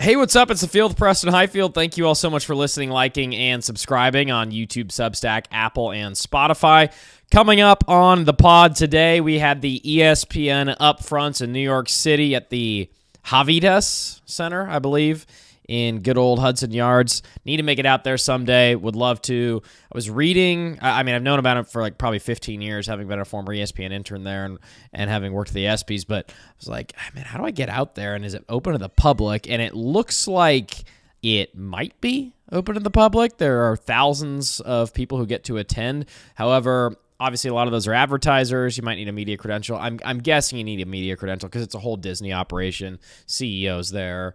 Hey, what's up? It's the Field with Preston Hiefield. Thank you all so much for listening, liking, and subscribing on YouTube, Substack, Apple, and Spotify. Coming up on the pod today, we had the ESPN upfronts in New York City at the Havitas Center, I believe, in good old Hudson Yards. Need to make it out there someday. Would love to. I was reading, I've known about it for like probably 15 years, having been a former ESPN intern there and having worked at the ESPYs, but I was like, man, how do I get out there? And is it open to the public? And it looks like it might be open to the public. There are thousands of people who get to attend. However, obviously, a lot of those are advertisers. You might need a media credential. I'm guessing you need a media credential because it's a whole Disney operation. CEO's there.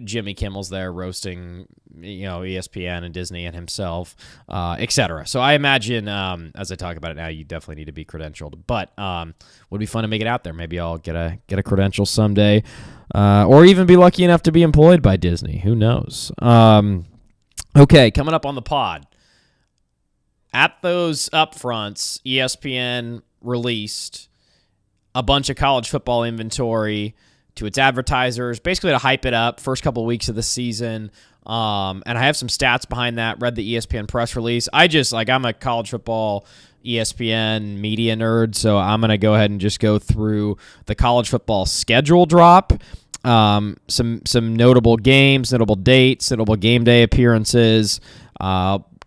Jimmy Kimmel's there roasting, ESPN and Disney and himself, etc. So I imagine, as I talk about it now, you definitely need to be credentialed. But would be fun to make it out there. Maybe I'll get a credential someday, or even be lucky enough to be employed by Disney. Who knows? Okay, coming up on the pod. At those upfronts, ESPN released a bunch of college football inventory to its advertisers, basically to hype it up first couple of weeks of the season. And I have some stats behind that. Read the ESPN press release. I'm a college football ESPN media nerd, so I'm going to go ahead and just go through the college football schedule drop. Some notable games, notable dates, notable game day appearances.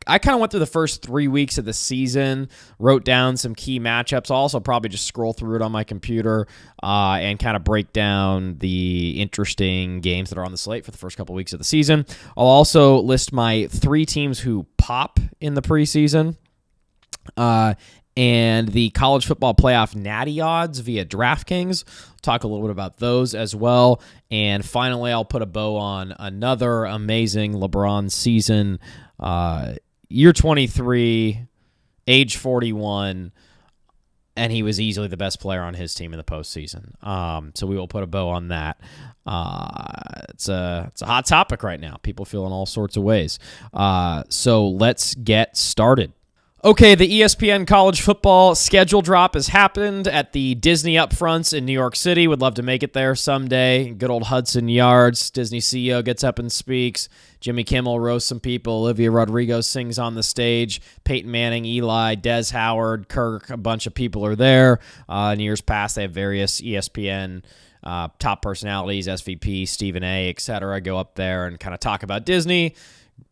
I kind of went through the first 3 weeks of the season, wrote down some key matchups. I'll also probably just scroll through it on my computer and kind of break down the interesting games that are on the slate for the first couple weeks of the season. I'll also list my 3 teams who pop in the preseason and the college football playoff Natty odds via DraftKings. Talk a little bit about those as well. And finally, I'll put a bow on another amazing LeBron season. Year 23, age 41, and he was easily the best player on his team in the postseason. So we will put a bow on that. It's a hot topic right now. People feel in all sorts of ways. So let's get started. Okay, the ESPN college football schedule drop has happened at the Disney upfronts in New York City. Would love to make it there someday. Good old Hudson Yards. Disney CEO gets up and speaks. Jimmy Kimmel roasts some people. Olivia Rodrigo sings on the stage. Peyton Manning, Eli, Des Howard, Kirk, a bunch of people are there. In years past, they have various ESPN top personalities, SVP, Stephen A., etc., go up there and kind of talk about Disney.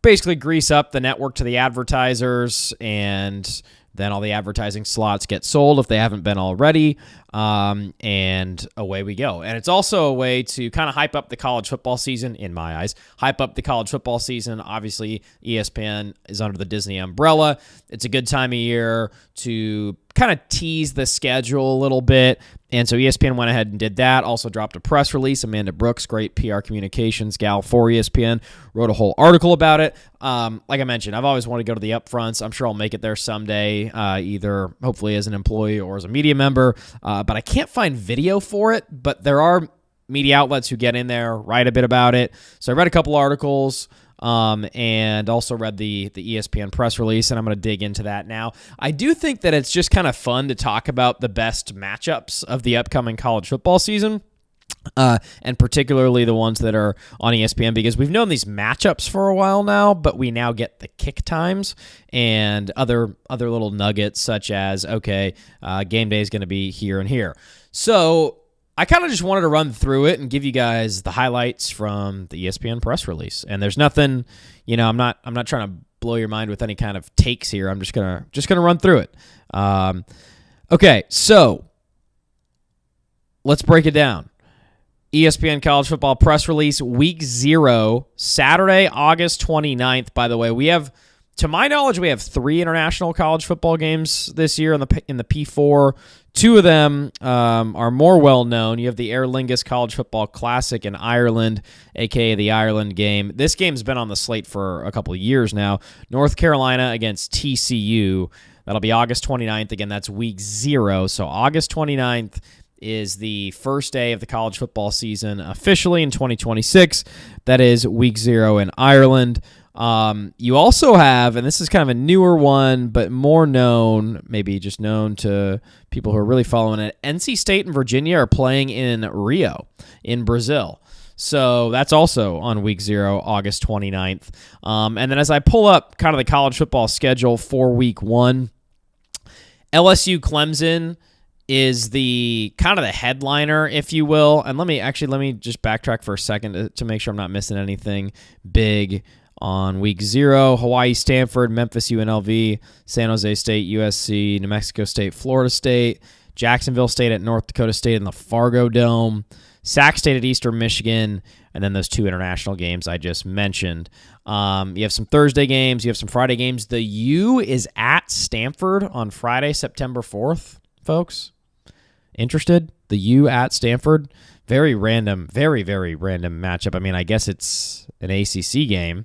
Basically grease up the network to the advertisers, and then all the advertising slots get sold if they haven't been already, and away we go. And it's also a way to kind of hype up the college football season, in my eyes. Hype up the college football season. Obviously, ESPN is under the Disney umbrella. It's a good time of year to kind of tease the schedule a little bit. And so ESPN went ahead and did that. Also dropped a press release. Amanda Brooks, great PR communications gal for ESPN, wrote a whole article about it. Like I mentioned, I've always wanted to go to the upfronts. I'm sure I'll make it there someday, either hopefully as an employee or as a media member. But I can't find video for it. But there are media outlets who get in there, write a bit about it. So I read a couple articles. And also read the ESPN press release, and I'm going to dig into that now. I do think that it's just kind of fun to talk about the best matchups of the upcoming college football season, and particularly the ones that are on ESPN, because we've known these matchups for a while now, but we now get the kick times and other little nuggets such as, game day is going to be here and here. So I kind of just wanted to run through it and give you guys the highlights from the ESPN press release. And there's nothing, I'm not trying to blow your mind with any kind of takes here. I'm just gonna run through it. Okay, so let's break it down. ESPN college football press release, week 0, Saturday, August 29th. By the way, to my knowledge, we have 3 international college football games this year in the P4. 2 of them are more well-known. You have the Aer Lingus College Football Classic in Ireland, a.k.a. the Ireland game. This game's been on the slate for a couple of years now. North Carolina against TCU. That'll be August 29th. Again, that's week 0. So August 29th is the first day of the college football season officially in 2026. That is week 0 in Ireland. You also have, and this is kind of a newer one, but more known, maybe just known to people who are really following it, NC State and Virginia are playing in Rio in Brazil. So that's also on week 0, August 29th. And then as I pull up kind of the college football schedule for week 1, LSU Clemson is the kind of the headliner, if you will. And let me just backtrack for a second to make sure I'm not missing anything big. On week 0, Hawaii, Stanford, Memphis, UNLV, San Jose State, USC, New Mexico State, Florida State, Jacksonville State at North Dakota State in the Fargo Dome, Sac State at Eastern Michigan, and then those 2 international games I just mentioned. You have some Thursday games. You have some Friday games. The U is at Stanford on Friday, September 4th, folks. Interested? The U at Stanford. Very random, very, very random matchup. I mean, I guess it's an ACC game,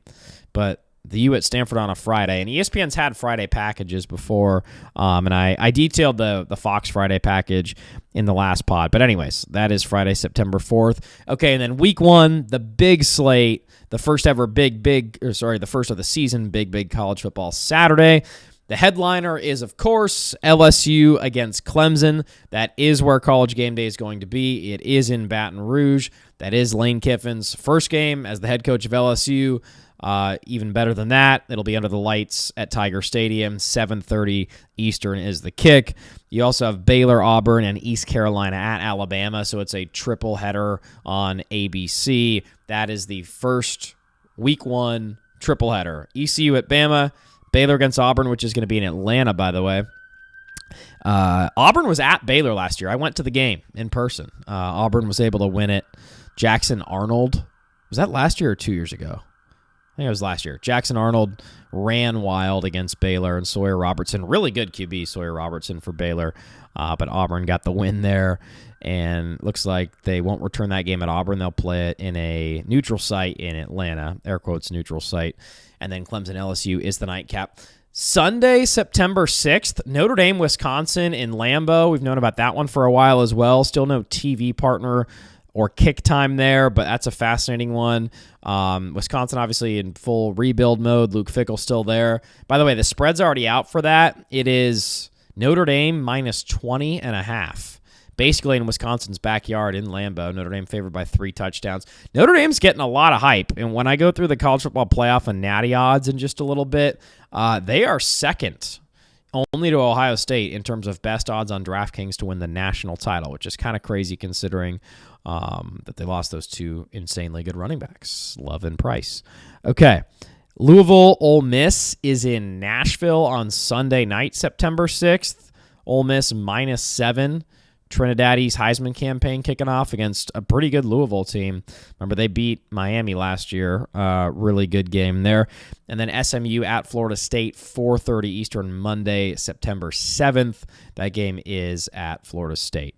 but the U at Stanford on a Friday. And ESPN's had Friday packages before, and I detailed the Fox Friday package in the last pod. But anyways, that is Friday, September 4th. Okay, and then week 1, the big slate, the first ever the first of the season, big college football Saturday. The headliner is, of course, LSU against Clemson. That is where College Game Day is going to be. It is in Baton Rouge. That is Lane Kiffin's first game as the head coach of LSU. Even better than that, it'll be under the lights at Tiger Stadium. 7:30 Eastern is the kick. You also have Baylor, Auburn, and East Carolina at Alabama, so it's a triple header on ABC. That is the first week 1 triple header. ECU at Bama, Baylor against Auburn, which is going to be in Atlanta, by the way. Auburn was at Baylor last year. I went to the game in person. Auburn was able to win it. Jackson Arnold. Was that last year or 2 years ago? I think it was last year. Jackson Arnold ran wild against Baylor, and Sawyer Robertson, really good QB, Sawyer Robertson for Baylor. But Auburn got the win there, and looks like they won't return that game at Auburn. They'll play it in a neutral site in Atlanta, air quotes neutral site. And then Clemson LSU is the nightcap. Sunday, September 6th, Notre Dame, Wisconsin in Lambeau. We've known about that one for a while as well. Still no TV partner or kick time there, but that's a fascinating one. Wisconsin obviously in full rebuild mode. Luke Fickell's still there. By the way, the spread's already out for that. It is Notre Dame minus 20.5. Basically in Wisconsin's backyard in Lambeau. Notre Dame favored by 3 touchdowns. Notre Dame's getting a lot of hype, and when I go through the college football playoff and Natty odds in just a little bit, they are second only to Ohio State in terms of best odds on DraftKings to win the national title, which is kind of crazy considering that they lost those 2 insanely good running backs, Love and Price. Okay, Louisville Ole Miss is in Nashville on Sunday night, September 6th. Ole Miss minus 7. Trinidadi's Heisman campaign kicking off against a pretty good Louisville team. Remember, they beat Miami last year. Really good game there. And then SMU at Florida State, 4:30 Eastern, Monday, September 7th. That game is at Florida State.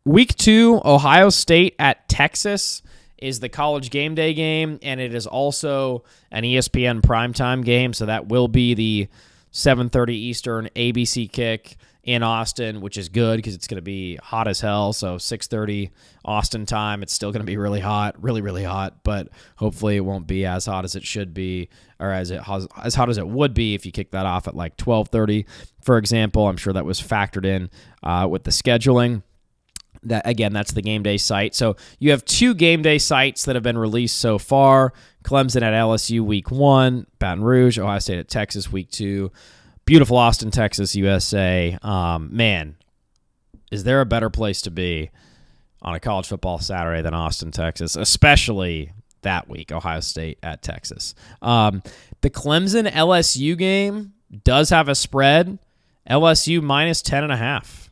Week 2, Ohio State at Texas is the College Game Day game, and it is also an ESPN primetime game, so that will be the 7:30 Eastern ABC kick in Austin, which is good because it's going to be hot as hell. So 6:30 Austin time, it's still going to be really hot, really, really hot, but hopefully it won't be as hot as it should be, or as hot as it would be if you kick that off at like 12:30, for example. I'm sure that was factored in with the scheduling. That again, that's the game day site. So you have 2 game day sites that have been released so far. Clemson at LSU week 1, Baton Rouge, Ohio State at Texas week 2. Beautiful Austin, Texas, USA. Man, is there a better place to be on a college football Saturday than Austin, Texas, especially that week, Ohio State at Texas. The Clemson LSU game does have a spread. LSU minus 10.5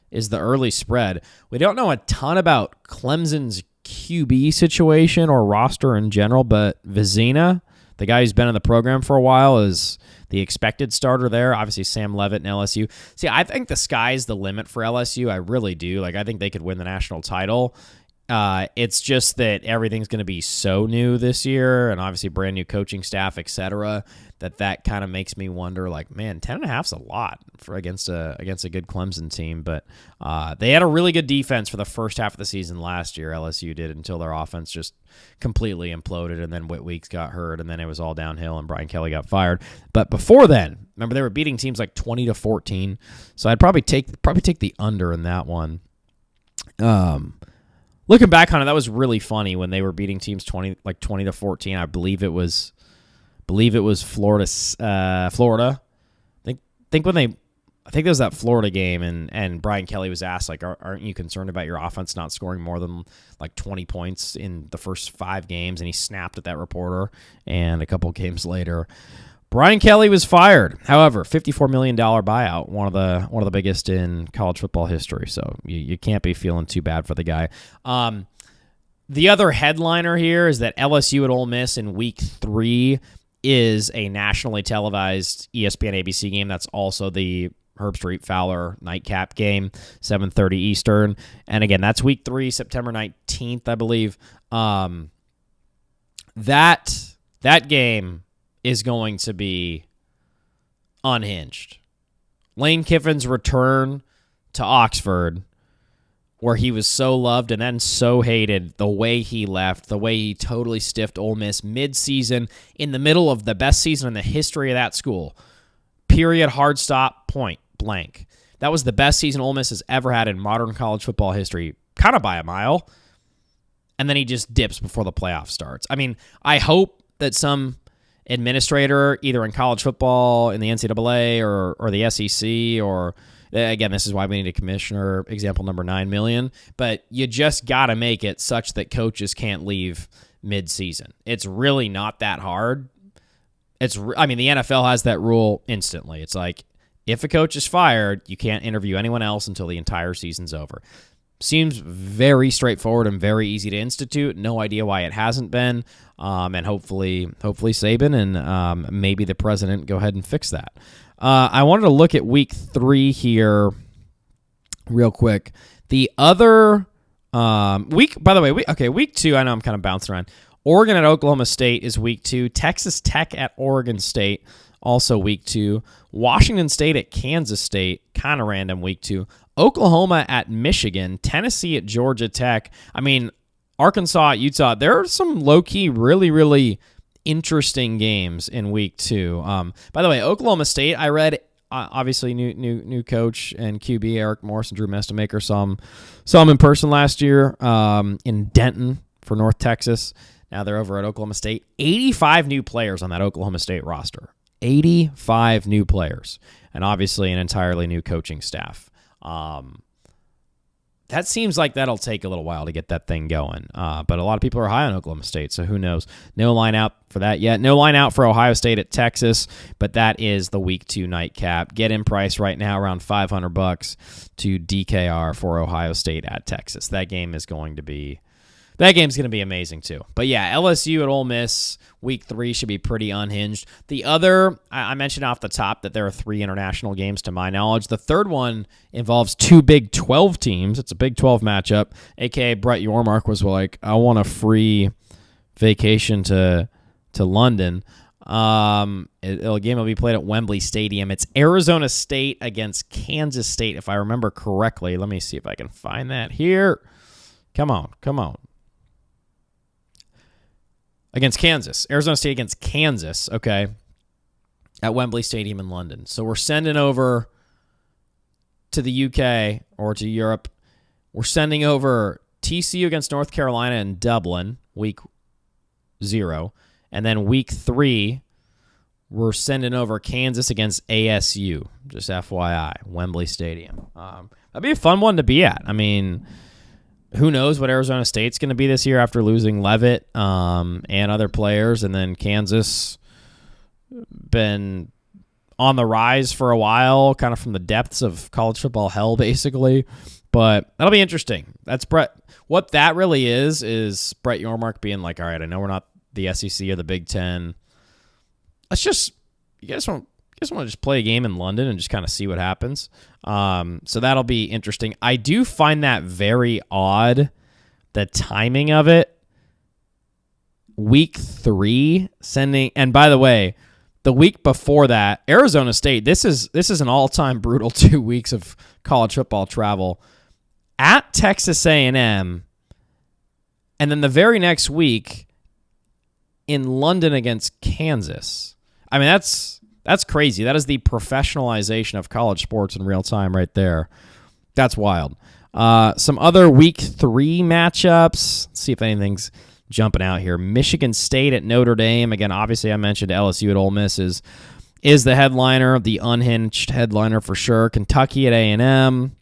is the early spread. We don't know a ton about Clemson's QB situation or roster in general, but Vizina, the guy who's been in the program for a while, is the expected starter there. Obviously, Sam Leavitt and LSU. See, I think the sky's the limit for LSU. I really do. I think they could win the national title. It's just that everything's going to be so new this year, and obviously brand new coaching staff, etc., that kind of makes me wonder, man, 10.5's a lot for against a good Clemson team. But they had a really good defense for the first half of the season last year, LSU did, until their offense just completely imploded, and then Whit Weeks got hurt, and then it was all downhill, and Brian Kelly got fired. But before then, remember, they were beating teams like 20-14, so I'd probably take the under in that one. looking back on it, that was really funny when they were beating teams 20-14. I believe it was Florida. I think there was that Florida game, and Brian Kelly was asked, like, aren't you concerned about your offense not scoring more than like 20 points in the first 5 games? And he snapped at that reporter, and a couple games later, Brian Kelly was fired. However, $54 million buyout, one of the biggest in college football history. So you can't be feeling too bad for the guy. The other headliner here is that LSU at Ole Miss in Week 3 is a nationally televised ESPN ABC game. That's also the Herb Street Fowler nightcap game, 7:30 Eastern. And again, that's Week 3, September 19th, I believe. That game is going to be unhinged. Lane Kiffin's return to Oxford, where he was so loved and then so hated, the way he left, the way he totally stiffed Ole Miss mid-season in the middle of the best season in the history of that school. Period, hard stop, point blank. That was the best season Ole Miss has ever had in modern college football history, kind of by a mile. And then he just dips before the playoff starts. I mean, I hope that some administrator, either in college football, in the NCAA, or the SEC, or, again, this is why we need a commissioner, example number 9 million, but you just got to make it such that coaches can't leave mid-season. It's really not that hard. The NFL has that rule instantly. It's like, if a coach is fired, you can't interview anyone else until the entire season's over. Seems very straightforward and very easy to institute. No idea why it hasn't been. And hopefully Saban and maybe the president go ahead and fix that. I wanted to look at Week 3 here real quick. The other week, by the way, Week 2, I know I'm kind of bouncing around. Oregon at Oklahoma State is Week 2. Texas Tech at Oregon State, also Week 2. Washington State at Kansas State, kind of random, Week 2. Oklahoma at Michigan. Tennessee at Georgia Tech. I mean, Arkansas at Utah. There are some low-key, really, really interesting games in Week 2. By the way, Oklahoma State, I read, obviously new coach and QB Eric Morris and Drew Mestamaker. Saw him in person last year in Denton for North Texas. Now they're over at Oklahoma State. 85 new players on that Oklahoma State roster. 85 new players. And obviously an entirely new coaching staff. That seems like that'll take a little while to get that thing going. But a lot of people are high on Oklahoma State, so who knows? No line out for that yet. No line out for Ohio State at Texas, but that is the Week 2 nightcap. Get in price right now around $500 to DKR for Ohio State at Texas. That game's going to be amazing too. But yeah, LSU at Ole Miss, Week 3 should be pretty unhinged. The other, I mentioned off the top that there are 3 international games to my knowledge. The third one involves 2 Big 12 teams. It's a Big 12 matchup, a.k.a. Brett Yormark was like, I want a free vacation to London. The game will be played at Wembley Stadium. It's Arizona State against Kansas State, if I remember correctly. Let me see if I can find that here. Come on. Against Kansas. Arizona State against Kansas, okay, at Wembley Stadium in London. So we're sending over to the UK or to Europe. We're sending over TCU against North Carolina in Dublin, Week 0. And then Week 3, we're sending over Kansas against ASU, just FYI, Wembley Stadium. That'd be a fun one to be at. I mean, who knows what Arizona State's going to be this year after losing Leavitt and other players, and then Kansas been on the rise for a while, kind of from the depths of college football hell, basically. But that'll be interesting. That's Brett. What that really is Brett Yormark being like, all right, I know we're not the SEC or the Big Ten. You guys want to just play a game in London and just kind of see what happens. So that'll be interesting. I do find that very odd, the timing of it. Week 3 sending, and by the way, the week before that, Arizona State, this is an all-time brutal 2 weeks of college football travel at Texas A&M, and then the very next week in London against Kansas. I mean, that's crazy. That is the professionalization of college sports in real time right there. That's wild. Some other week 3 matchups. Let's see if anything's jumping out here. Michigan State at Notre Dame. Again, obviously I mentioned LSU at Ole Miss is the headliner, the unhinged headliner for sure. Kentucky at A&M.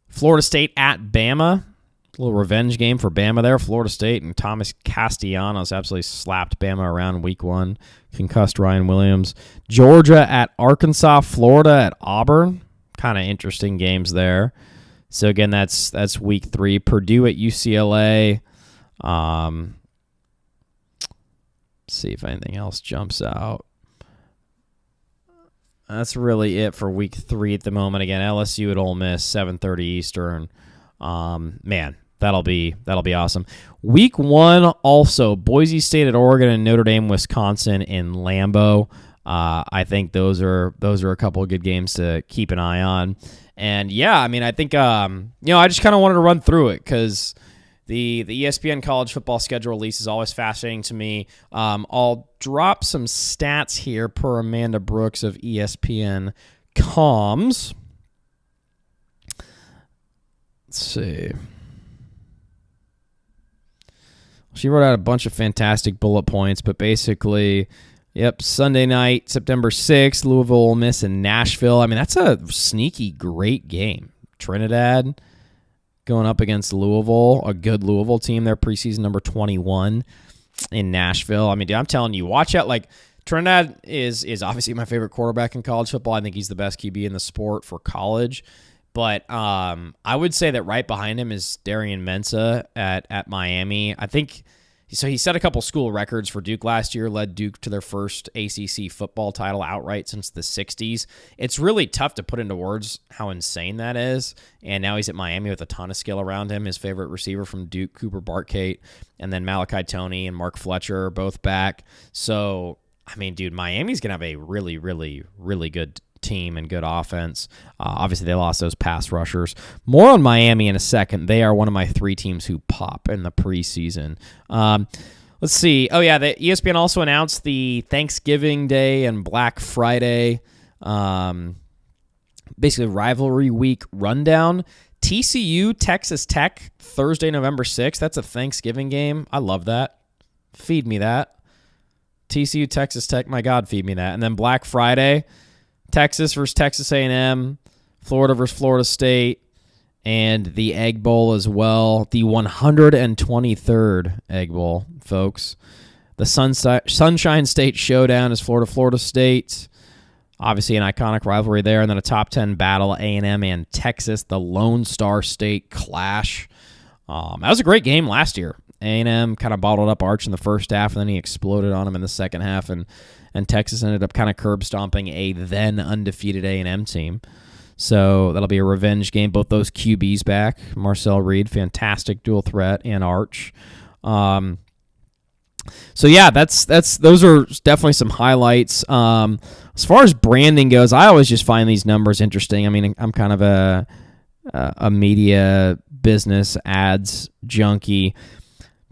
Florida State at Bama. A little revenge game for Bama there. Florida State and Thomas Castellanos absolutely slapped Bama around week 1. Concussed Ryan Williams. Georgia at Arkansas. Florida at Auburn. Kind of interesting games there. So again, that's week 3. Purdue at UCLA. Let's see if anything else jumps out. That's really it for week 3 at the moment. Again, LSU at Ole Miss, 7:30 Eastern. Man, that'll be awesome. Week 1 also Boise State at Oregon and Notre Dame, Wisconsin in Lambeau. I think those are a couple of good games to keep an eye on. And yeah, I mean, I think I just kind of wanted to run through it because the ESPN college football schedule release is always fascinating to me. I'll drop some stats here per Amanda Brooks of ESPN Comms. Let's see. She wrote out a bunch of fantastic bullet points, but basically, yep, Sunday night, September 6th, Louisville, Ole Miss, and Nashville. I mean, that's a sneaky great game. Trinidad going up against Louisville, a good Louisville team. They're preseason number 21 in Nashville. I mean, dude, I'm telling you, watch out. Like, Trinidad is obviously my favorite quarterback in college football. I think he's the best QB in the sport for college. But I would say that right behind him is Darian Mensah at Miami. I think so. He set a couple school records for Duke last year, led Duke to their first ACC football title outright since the 60s. It's really tough to put into words how insane that is. And now he's at Miami with a ton of skill around him. His favorite receiver from Duke, Cooper Bartkate, and then Malachi Toney and Mark Fletcher are both back. So, I mean, dude, Miami's going to have a really, really, really good team and good offense. Obviously, they lost those pass rushers. More on Miami in a second. They are one of my 3 teams who pop in the preseason. Let's see. Oh, yeah, the ESPN also announced the Thanksgiving Day and Black Friday, basically rivalry week rundown. TCU, Texas Tech, Thursday, November 6th. That's a Thanksgiving game. I love that. Feed me that. TCU, Texas Tech, my God, feed me that. And then Black Friday, Texas versus Texas A&M, Florida versus Florida State, and the Egg Bowl as well. The 123rd Egg Bowl, folks. The Sunshine State Showdown is Florida State. Obviously an iconic rivalry there. And then a top 10 battle, A&M and Texas, the Lone Star State clash. That was a great game last year. A&M kind of bottled up Arch in the first half, and then he exploded on him in the second half, and Texas ended up kind of curb stomping a then undefeated A&M team. So that'll be a revenge game. Both those QBs back. Marcel Reed, fantastic dual threat, and Arch. So yeah, those are definitely some highlights. As far as branding goes, I always just find these numbers interesting. I mean, I'm kind of a media business ads junkie.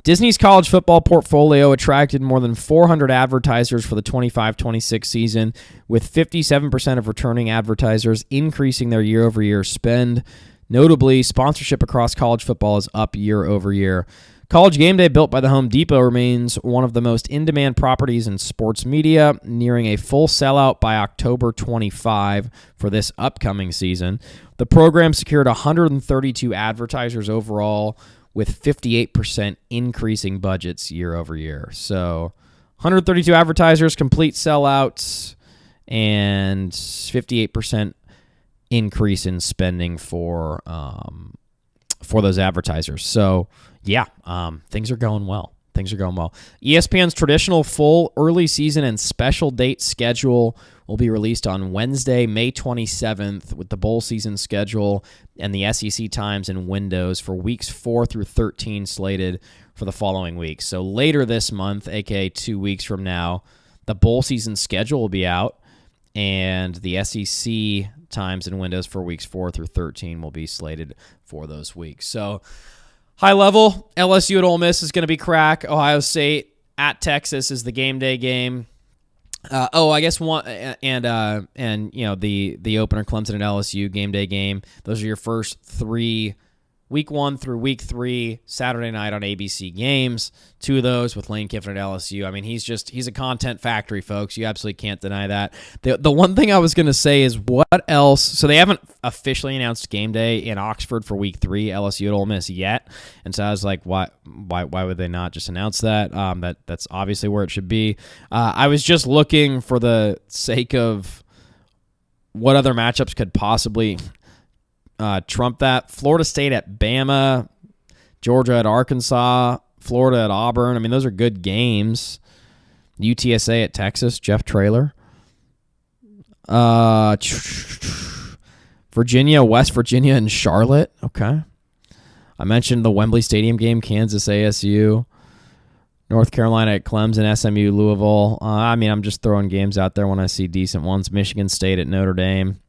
Disney's college football portfolio attracted more than 400 advertisers for the 25-26 season, with 57% of returning advertisers increasing their year-over-year spend. Notably, sponsorship across college football is up year-over-year. College Game Day, built by the Home Depot, remains one of the most in-demand properties in sports media, nearing a full sellout by October 25 for this upcoming season. The program secured 132 advertisers overall, with 58% increasing budgets year over year. So 132 advertisers, complete sellouts, and 58% increase in spending for those advertisers. So yeah, things are going well. ESPN's traditional full early season and special date schedule will be released on Wednesday, May 27th, with the bowl season schedule and the SEC times and windows for weeks 4 through 13 slated for the following weeks. So later this month, aka 2 weeks from now, the bowl season schedule will be out, and the SEC times and windows for weeks 4 through 13 will be slated for those weeks. So high level, LSU at Ole Miss is going to be crack. Ohio State at Texas is the game day game. I guess one and the opener Clemson and LSU game day game. Those are your first three, week 1 through week 3, Saturday night on ABC games. 2 of those with Lane Kiffin at LSU. I mean, he's a content factory, folks. You absolutely can't deny that. The one thing I was going to say is what else? So they haven't officially announced game day in Oxford for week 3, LSU at Ole Miss yet. And so I was like, why would they not just announce that? That's obviously where it should be. I was just looking for the sake of what other matchups could possibly trump that. Florida State at Bama, Georgia at Arkansas, Florida at Auburn. I mean, those are good games. UTSA at Texas, Jeff Traylor. Virginia, West Virginia, and Charlotte. Okay. I mentioned the Wembley Stadium game, Kansas ASU. North Carolina at Clemson, SMU, Louisville. I'm just throwing games out there when I see decent ones. Michigan State at Notre Dame.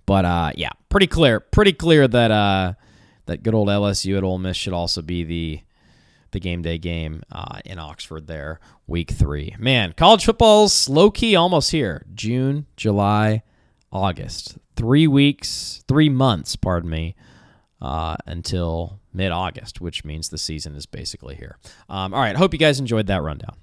But, pretty clear that that good old LSU at Ole Miss should also be the game day game in Oxford there, week 3. Man, college football's low-key almost here. June, July, August. 3 months, until mid-August, which means the season is basically here. All right, hope you guys enjoyed that rundown.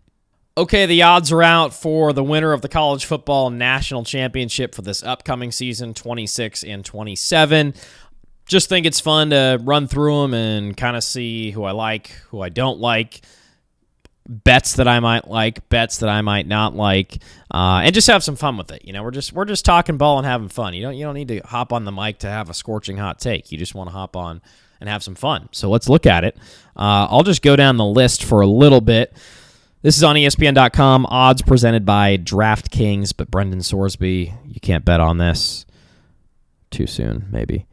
Okay, the odds are out for the winner of the College Football National Championship for this upcoming season, 26 and 27. Just think it's fun to run through them and kind of see who I like, who I don't like, bets that I might like, bets that I might not like, and just have some fun with it. We're just talking ball and having fun. You don't need to hop on the mic to have a scorching hot take. You just want to hop on and have some fun. So let's look at it. I'll just go down the list for a little bit. This is on ESPN.com. Odds presented by DraftKings, but Brendan Sorsby, you can't bet on this. Too soon, maybe.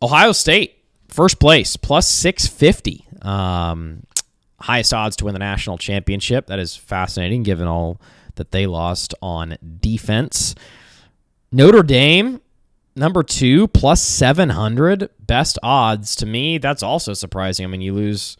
Ohio State, first place, plus 650. Highest odds to win the national championship. That is fascinating, given all that they lost on defense. Notre Dame, number 2, plus 700. Best odds. To me, that's also surprising. I mean, you lose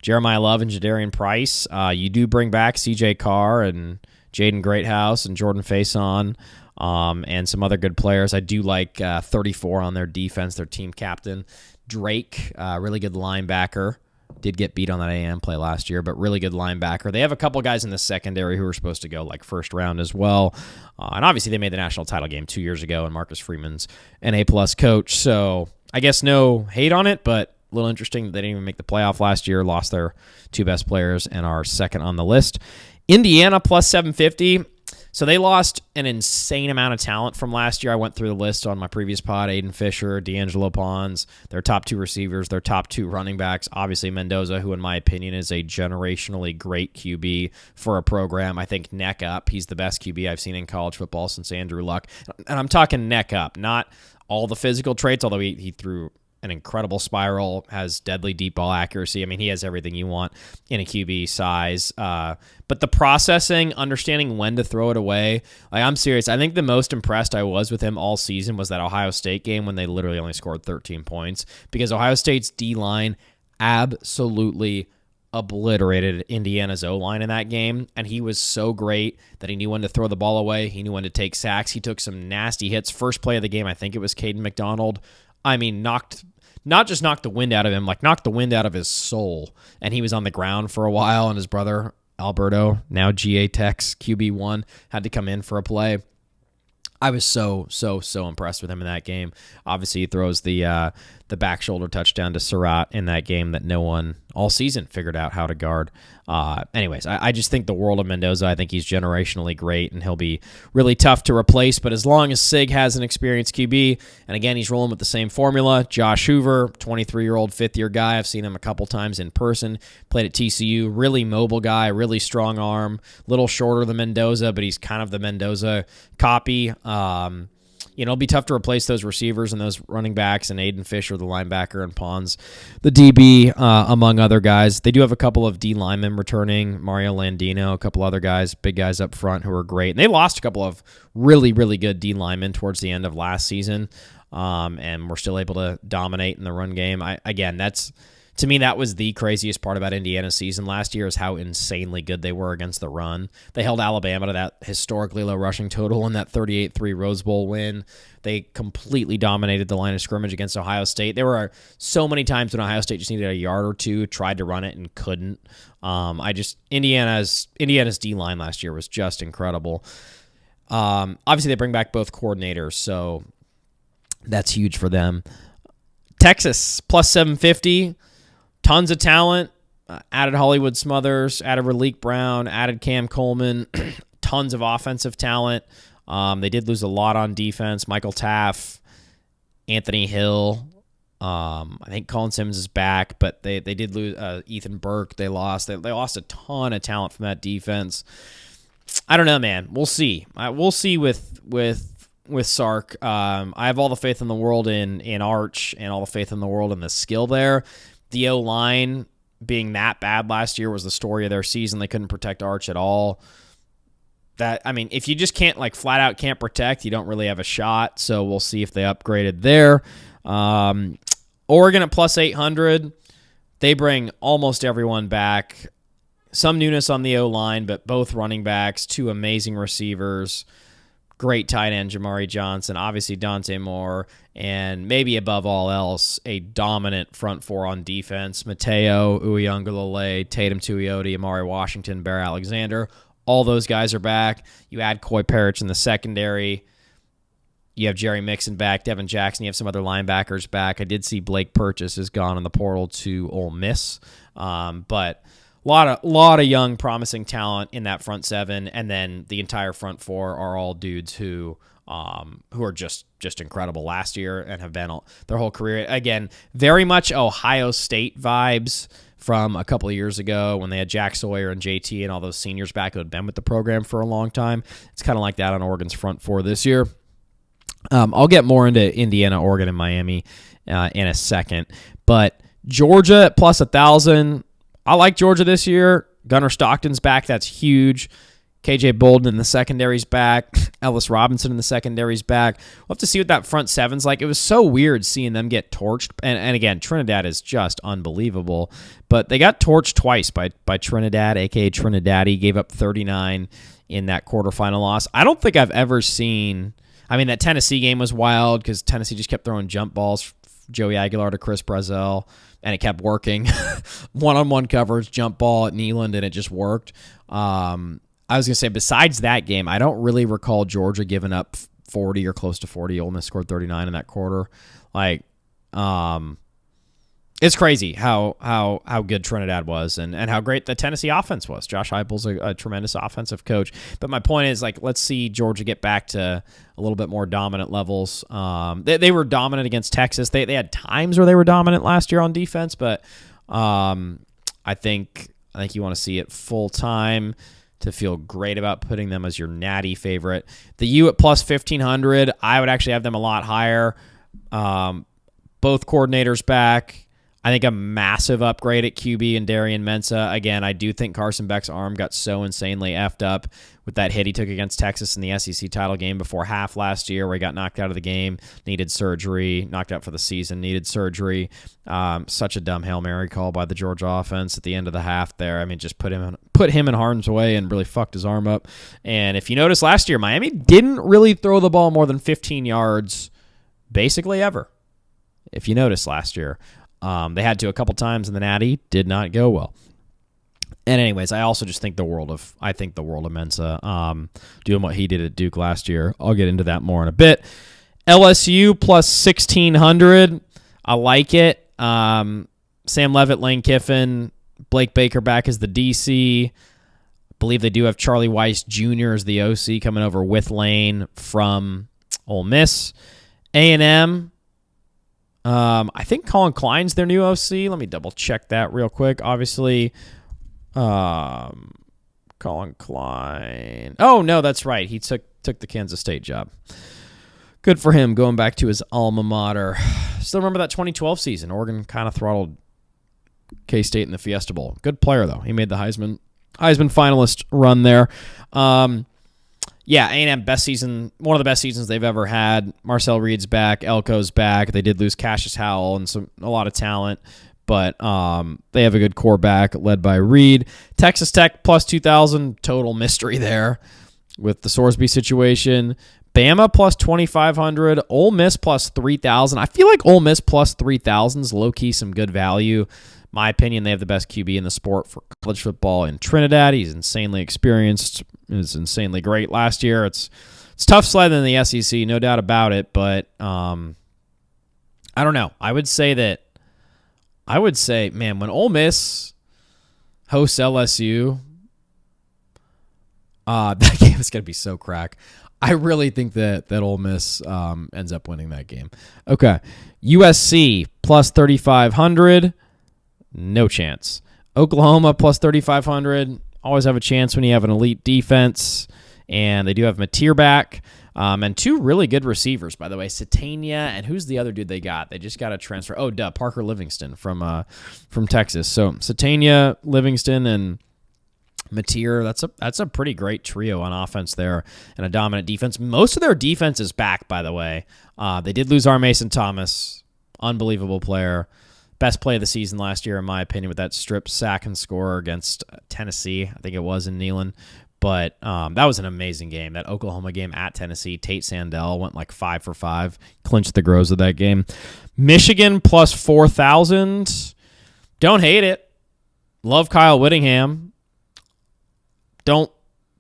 Jeremiah Love and Jadarian Price. You do bring back C.J. Carr and Jaden Greathouse and Jordan Faison. And some other good players. I do like 34 on their defense, their team captain. Drake, really good linebacker. Did get beat on that AM play last year, but really good linebacker. They have a couple guys in the secondary who are supposed to go like first round as well. And obviously they made the national title game 2 years ago, and Marcus Freeman's an A-plus coach. So I guess no hate on it, but a little interesting that they didn't even make the playoff last year, lost their 2 best players, and are second on the list. Indiana, plus 750. So they lost an insane amount of talent from last year. I went through the list on my previous pod. Aiden Fisher, D'Angelo Pons, their top 2 receivers, their top 2 running backs. Obviously Mendoza, who in my opinion is a generationally great QB for a program. I think neck up. He's the best QB I've seen in college football since Andrew Luck. And I'm talking neck up, not all the physical traits, although he threw an incredible spiral, has deadly deep ball accuracy. I mean, he has everything you want in a QB size. But the processing, understanding when to throw it away, I'm serious. I think the most impressed I was with him all season was that Ohio State game when they literally only scored 13 points, because Ohio State's D-line absolutely obliterated Indiana's O-line in that game, and he was so great that he knew when to throw the ball away. He knew when to take sacks. He took some nasty hits. First play of the game, I think it was Caden McDonald. I mean, not just knocked the wind out of him, like knocked the wind out of his soul. And he was on the ground for a while, and his brother, Alberto, now GA Tech's QB1, had to come in for a play. I was so impressed with him in that game. Obviously, he throws the back shoulder touchdown to Surratt in that game that no one all season figured out how to guard. Anyways, I just think the world of Mendoza. I think he's generationally great, and he'll be really tough to replace. But as long as Sig has an experienced QB, and again, he's rolling with the same formula. Josh Hoover, 23-year-old, fifth-year guy. I've seen him a couple times in person. Played at TCU. Really mobile guy, really strong arm. Little shorter than Mendoza, but he's kind of the Mendoza copy. It'll be tough to replace those receivers and those running backs, and Aiden Fisher, the linebacker, and Pons, the DB, among other guys. They do have a couple of D linemen returning, Mario Landino, a couple other guys, big guys up front who are great. And they lost a couple of really, really good D linemen towards the end of last season, and were still able to dominate in the run game. That's To me, that was the craziest part about Indiana's season last year is how insanely good they were against the run. They held Alabama to that historically low rushing total in that 38-3 Rose Bowl win. They completely dominated the line of scrimmage against Ohio State. There were so many times when Ohio State just needed a yard or two, tried to run it and couldn't. Indiana's D-line last year was just incredible. Obviously, they bring back both coordinators, so that's huge for them. Texas, plus 750. Tons of talent. Added Hollywood Smothers, added Raleek Brown, added Cam Coleman. Tons of offensive talent. They did lose a lot on defense. Michael Taff, Anthony Hill. I think Colin Simmons is back, but they did lose Ethan Burke. They lost. They lost a ton of talent from that defense. I don't know, man. We'll see. We'll see with Sark. I have all the faith in the world in Arch and all the faith in the world in the skill there. The O-line being that bad last year was the story of their season. They couldn't protect Arch at all. If you just can't, flat out can't protect, you don't really have a shot. So we'll see if they upgraded there. Oregon at plus 800. They bring almost everyone back. Some newness on the O-line, but both running backs, two amazing receivers, great tight end Jamari Johnson, obviously Dante Moore, and maybe above all else, a dominant front four on defense. Mateo, Uiagalelei, Tatum Tuioti, Amari Washington, Bear Alexander. All those guys are back. You add Coy Parrish in the secondary. You have Jerry Mixon back, Devin Jackson. You have some other linebackers back. I did see Blake Purchase has gone in the portal to Ole Miss, but a lot of young, promising talent in that front seven, and then the entire front four are all dudes who are just incredible last year and have been their whole career. Again, very much Ohio State vibes from a couple of years ago when they had Jack Sawyer and JT and all those seniors back who had been with the program for a long time. It's kind of like that on Oregon's front four this year. I'll get more into Indiana, Oregon, and Miami in a second, but Georgia at plus 1,000. I like Georgia this year. Gunnar Stockton's back. That's huge. KJ Bolden in the secondary's back. Ellis Robinson in the secondary's back. We'll have to see what that front seven's like. It was so weird seeing them get torched. And again, Trinidad is just unbelievable. But they got torched twice by Trinidad, a.k.a. Trinidad. Gave up 39 in that quarterfinal loss. I don't think I've ever seen... that Tennessee game was wild because Tennessee just kept throwing jump balls. Joey Aguilar to Chris Brazel, and it kept working. One-on-one coverage, jump ball at Neyland, and it just worked. I was going to say, besides that game, I don't really recall Georgia giving up 40 or close to 40. Ole Miss scored 39 in that quarter. It's crazy how good Trinidad was and how great the Tennessee offense was. Josh Heupel's a tremendous offensive coach. But my point is, let's see Georgia get back to a little bit more dominant levels. They were dominant against Texas. They had times where they were dominant last year on defense, but I think you want to see it full time to feel great about putting them as your Natty favorite. The U at plus 1,500, I would actually have them a lot higher. Both coordinators back. I think a massive upgrade at QB and Darian Mensah. Again, I do think Carson Beck's arm got so insanely effed up with that hit he took against Texas in the SEC title game before half last year where he got knocked out of the game, needed surgery, knocked out for the season, needed surgery. Such a dumb Hail Mary call by the Georgia offense at the end of the half there. Just put him in harm's way and really fucked his arm up. And if you notice last year, Miami didn't really throw the ball more than 15 yards basically ever. If you notice last year. They had to a couple times in the Natty, did not go well. And anyways, I also just think the world of Mensah doing what he did at Duke last year. I'll get into that more in a bit. LSU plus 1,600. I like it. Sam Leavitt, Lane Kiffin, Blake Baker back as the DC. I believe they do have Charlie Weiss Jr. as the OC coming over with Lane from Ole Miss. A&M. I think Colin Klein's their new OC. Let me double check that real quick. Obviously, Colin Klein. Oh no, that's right. He took the Kansas State job. Good for him, going back to his alma mater. Still remember that 2012 season. Oregon kind of throttled K-State in the Fiesta Bowl. Good player though. He made the Heisman finalist run there. Yeah, A&M best season, one of the best seasons they've ever had. Marcel Reed's back, Elko's back. They did lose Cassius Howell and a lot of talent, but they have a good quarterback led by Reed. Texas Tech plus 2,000, total mystery there with the Sorsby situation. Bama plus 2,500. Ole Miss plus 3,000. I feel like Ole Miss plus 3,000 is low-key some good value. My opinion, they have the best QB in the sport for college football in Trinidad. He's insanely experienced. He was insanely great last year. It's tough sledding in the SEC, no doubt about it, but I don't know. I would say, man, when Ole Miss hosts LSU, that game is going to be so crack. I really think that Ole Miss ends up winning that game. Okay. USC plus 3,500. No chance. Oklahoma plus 3,500. Always have a chance when you have an elite defense. And they do have Mateer back. And two really good receivers, by the way. Satania, and who's the other dude they got? They just got a transfer. Oh, Parker Livingston from Texas. So Satania, Livingston, and Mateer, that's a pretty great trio on offense there and a dominant defense. Most of their defense is back, by the way. They did lose our Mason Thomas, unbelievable player. Best play of the season last year, in my opinion, with that strip sack and score against Tennessee. I think it was in Neyland. But that was an amazing game. That Oklahoma game at Tennessee, Tate Sandell went like 5 for 5, clinched the Groves of that game. Michigan plus 4,000. Don't hate it. Love Kyle Whittingham. Don't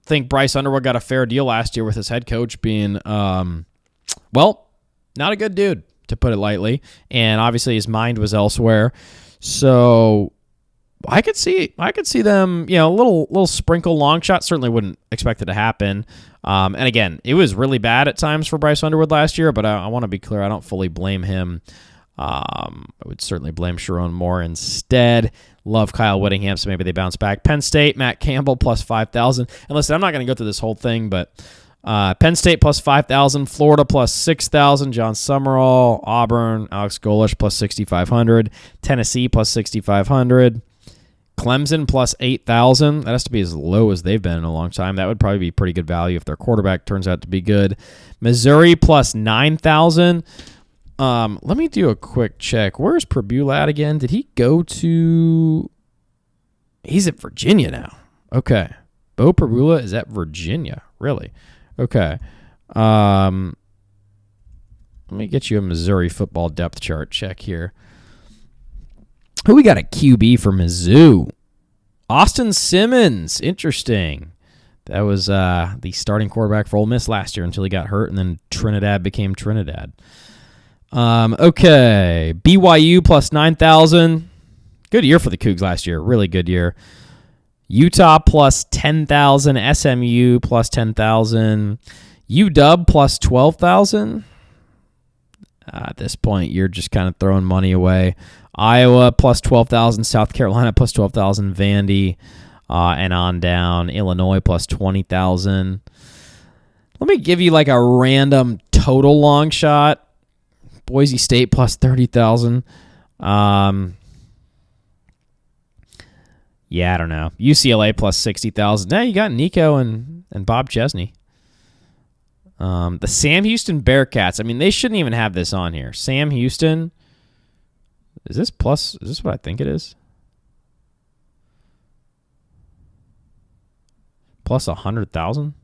think Bryce Underwood got a fair deal last year with his head coach being, not a good dude, to put it lightly. And obviously his mind was elsewhere. So I could see them, a little sprinkle long shot. Certainly wouldn't expect it to happen. And again, it was really bad at times for Bryce Underwood last year, but I want to be clear, I don't fully blame him. I would certainly blame Sharon Moore instead. Love Kyle Whittingham, so maybe they bounce back. Penn State, Matt Campbell plus 5,000. And listen, I'm not going to go through this whole thing, but Penn State plus 5,000, Florida plus 6,000, John Summerall, Auburn, Alex Golish plus 6,500, Tennessee plus 6,500. Clemson plus 8,000. That has to be as low as they've been in a long time. That would probably be pretty good value if their quarterback turns out to be good. Missouri plus 9,000. Let me do a quick check. Where's Prabula at again? Did he go to... He's at Virginia now. Okay. Bo Prabula is at Virginia. Really? Okay. Let me get you a Missouri football depth chart check here. Who we got a QB for Mizzou? Austin Simmons. Interesting. That was the starting quarterback for Ole Miss last year until he got hurt, and then Trinidad became Trinidad. Okay. BYU plus 9,000. Good year for the Cougs last year. Really good year. Utah plus 10,000. SMU plus 10,000. UW plus 12,000. At this point, you're just kind of throwing money away. Iowa plus 12,000. South Carolina plus 12,000. Vandy and on down. Illinois plus 20,000. Let me give you like a random total long shot. Boise State plus 30,000. Yeah, I don't know. UCLA plus 60,000. Now you got Nico and Bob Chesney. The Sam Houston Bearcats. I mean, they shouldn't even have this on here. Sam Houston. Is this plus? Is this what I think it is? Plus 100,000?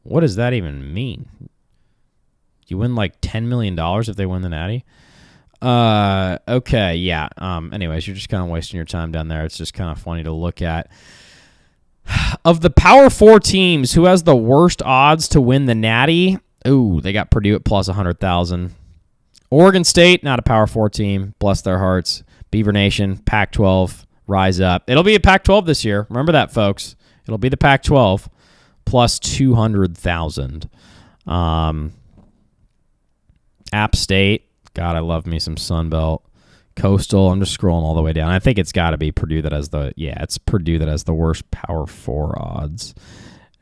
What does that even mean? You win like $10 million if they win the Natty? Okay, yeah. Anyways, you're just kind of wasting your time down there. It's just kind of funny to look at. Of the Power 4 teams, who has the worst odds to win the Natty? Ooh, they got Purdue at plus 100,000. Oregon State, not a Power 4 team. Bless their hearts. Beaver Nation, Pac-12, rise up. It'll be a Pac-12 this year. Remember that, folks. It'll be the Pac-12 plus 200,000. App State. God, I love me some Sunbelt. Coastal. I'm just scrolling all the way down. I think it's got to be Purdue that has it's Purdue that has the worst Power 4 odds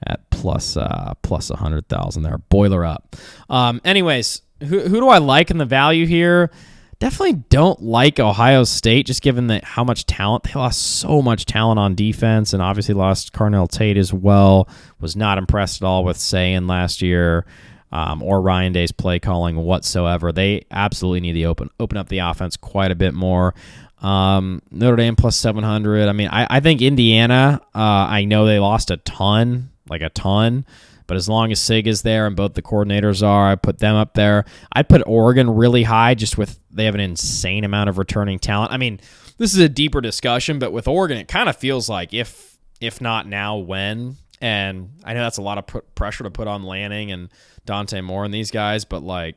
at plus 100,000 there. Boiler up. Anyways, who do I like in the value here? Definitely don't like Ohio State, just given how much talent. They lost so much talent on defense and obviously lost Carnell Tate as well. Was not impressed at all with Sayin last year. Or Ryan Day's play calling whatsoever. They absolutely need to open up the offense quite a bit more. Notre Dame plus 700. I mean, I think Indiana, I know they lost a ton, but as long as Sig is there and both the coordinators are, I put them up there. I'd put Oregon really high they have an insane amount of returning talent. I mean, this is a deeper discussion, but with Oregon, it kind of feels like if not now, when? And I know that's a lot of pressure to put on Lanning and Dante Moore and these guys, but like,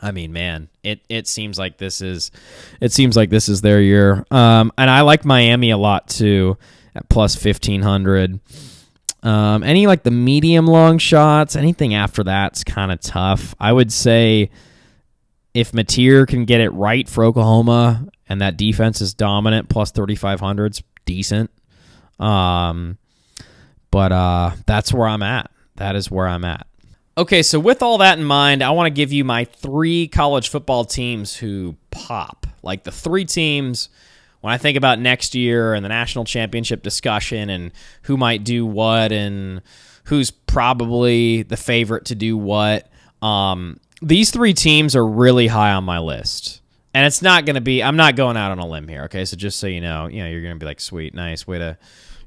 I mean, man, it seems like this is their year. And I like Miami a lot too at plus 1,500. Any like the medium long shots, anything after that's kind of tough. I would say if Mateer can get it right for Oklahoma and that defense is dominant, plus 3,500's decent. But that's where I'm at. That is where I'm at. Okay, so with all that in mind, I want to give you my 3 college football teams who pop. Like the 3 teams, when I think about next year and the national championship discussion and who might do what and who's probably the favorite to do what, these 3 teams are really high on my list. And it's not going to be, I'm not going out on a limb here, okay? So just so you know, you're going to be like, sweet, nice, way to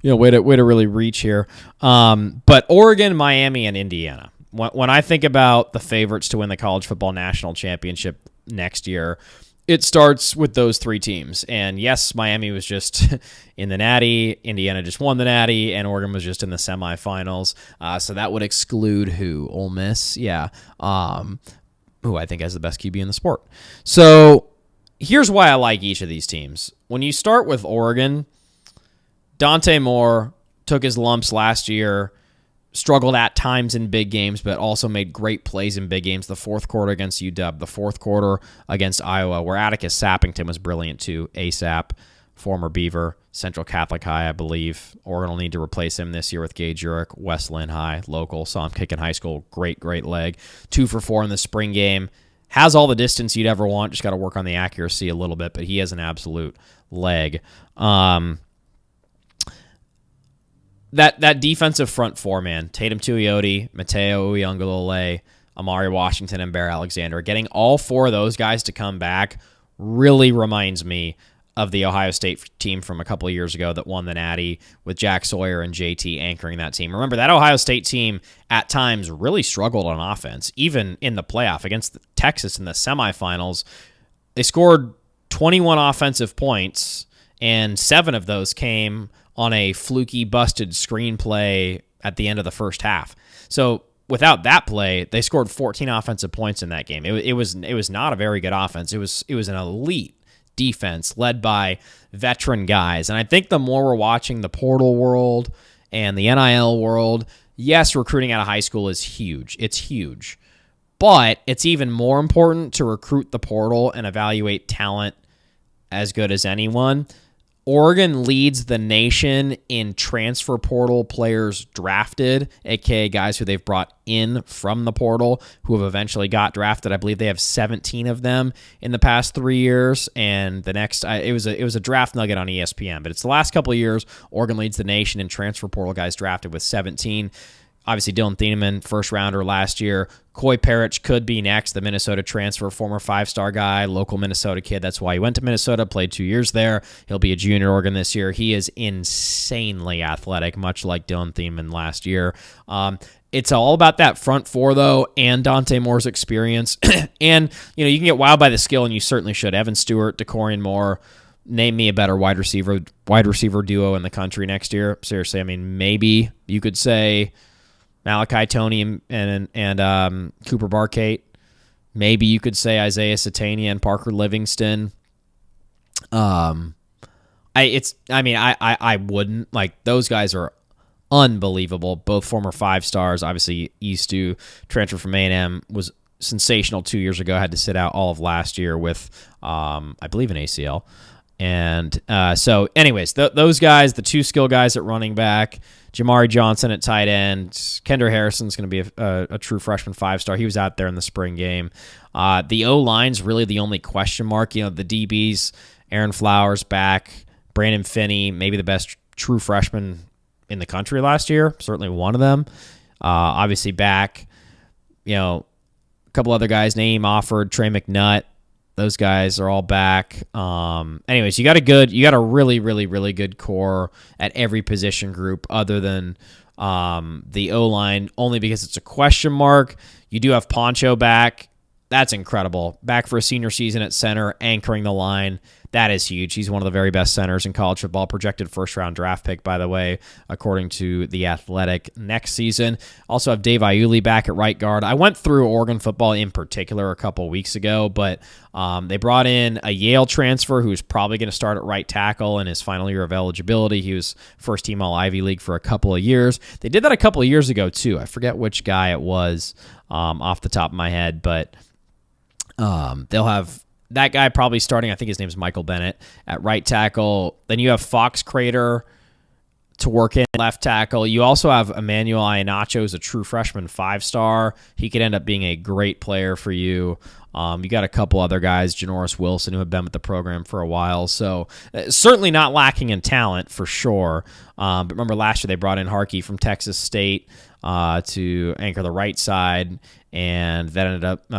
really reach here. But Oregon, Miami, and Indiana. When I think about the favorites to win the college football national championship next year, it starts with those 3 teams. And yes, Miami was just in the Natty, Indiana just won the Natty, and Oregon was just in the semifinals. So that would exclude who? Ole Miss, yeah. Who I think has the best QB in the sport. So here's why I like each of these teams. When you start with Oregon, Dante Moore took his lumps last year, struggled at times in big games, but also made great plays in big games. The fourth quarter against UW, the fourth quarter against Iowa, where Atticus Sappington was brilliant too. ASAP, former Beaver, Central Catholic High, I believe. Oregon will need to replace him this year with Gage Urick, West Lynn High, local. Saw him kick in high school. Great leg. 2 for 4 in the spring game. Has all the distance you'd ever want. Just got to work on the accuracy a little bit, but he has an absolute leg. That defensive front 4, man, Tatum Tuioti, Mateo Uiagalelei, Amari Washington, and Bear Alexander, getting all 4 of those guys to come back really reminds me of the Ohio State team from a couple of years ago that won the Natty with Jack Sawyer and JT anchoring that team. Remember, that Ohio State team at times really struggled on offense, even in the playoff against Texas in the semifinals. They scored 21 offensive points, and 7 of those came on a fluky, busted screenplay at the end of the first half. So without that play, they scored 14 offensive points in that game. It was not a very good offense. It was an elite defense led by veteran guys. And I think the more we're watching the portal world and the NIL world, yes, recruiting out of high school is huge. It's huge. But it's even more important to recruit the portal and evaluate talent as good as anyone. Oregon leads the nation in transfer portal players drafted, aka guys who they've brought in from the portal who have eventually got drafted. I believe they have 17 of them in the past 3 years, and the next it was a draft nugget on ESPN, but it's the last couple of years Oregon leads the nation in transfer portal guys drafted with 17. Obviously, Dylan Thieneman, first rounder last year. Coy Parrish could be next, the Minnesota transfer, former 5-star guy, local Minnesota kid. That's why he went to Minnesota, played 2 years there. He'll be a junior at Oregon this year. He is insanely athletic, much like Dylan Thieneman last year. It's all about that front 4, though, and Dante Moore's experience. And, you can get wowed by the skill, and you certainly should. Evan Stewart, DeCorian Moore. Name me a better wide receiver duo in the country next year. Seriously, I mean, maybe you could say Malachi Tony and Cooper Barkate. Maybe you could say Isaiah Satania and Parker Livingston. I wouldn't. Like, those guys are unbelievable. Both former 5-stars. Obviously, Eastu, transfer from A&M, was sensational 2 years ago. Had to sit out all of last year with, I believe, an ACL. And so, anyways, those guys, the 2 skill guys at running back, Jamari Johnson at tight end, Kendra Harrison's going to be a true freshman 5-star. He was out there in the spring game. The O-line's really the only question mark. The DBs, Aaron Flowers back, Brandon Finney, maybe the best true freshman in the country last year, certainly one of them. Obviously back, a couple other guys, Naeem Offord, Trey McNutt, Those guys are all back. Anyways, you got a really, really, really good core at every position group other than the O-line, only because it's a question mark. You do have Poncho back. That's incredible. Back for a senior season at center, anchoring the line. That is huge. He's one of the very best centers in college football. Projected first-round draft pick, by the way, according to The Athletic next season. Also have Dave Iuli back at right guard. I went through Oregon football in particular a couple weeks ago, but they brought in a Yale transfer who's probably going to start at right tackle in his final year of eligibility. He was first-team All-Ivy League for a couple of years. They did that a couple of years ago, too. I forget which guy it was off the top of my head, but they'll have that guy probably starting. I think his name's Michael Bennett at right tackle. Then you have Fox Crater to work in left tackle. You also have Emmanuel Iheanacho, who's a true freshman 5-star. He could end up being a great player for you. You got a couple other guys, Janoris Wilson, who have been with the program for a while. So certainly not lacking in talent for sure. But remember last year they brought in Harkey from Texas State to anchor the right side, and that ended up,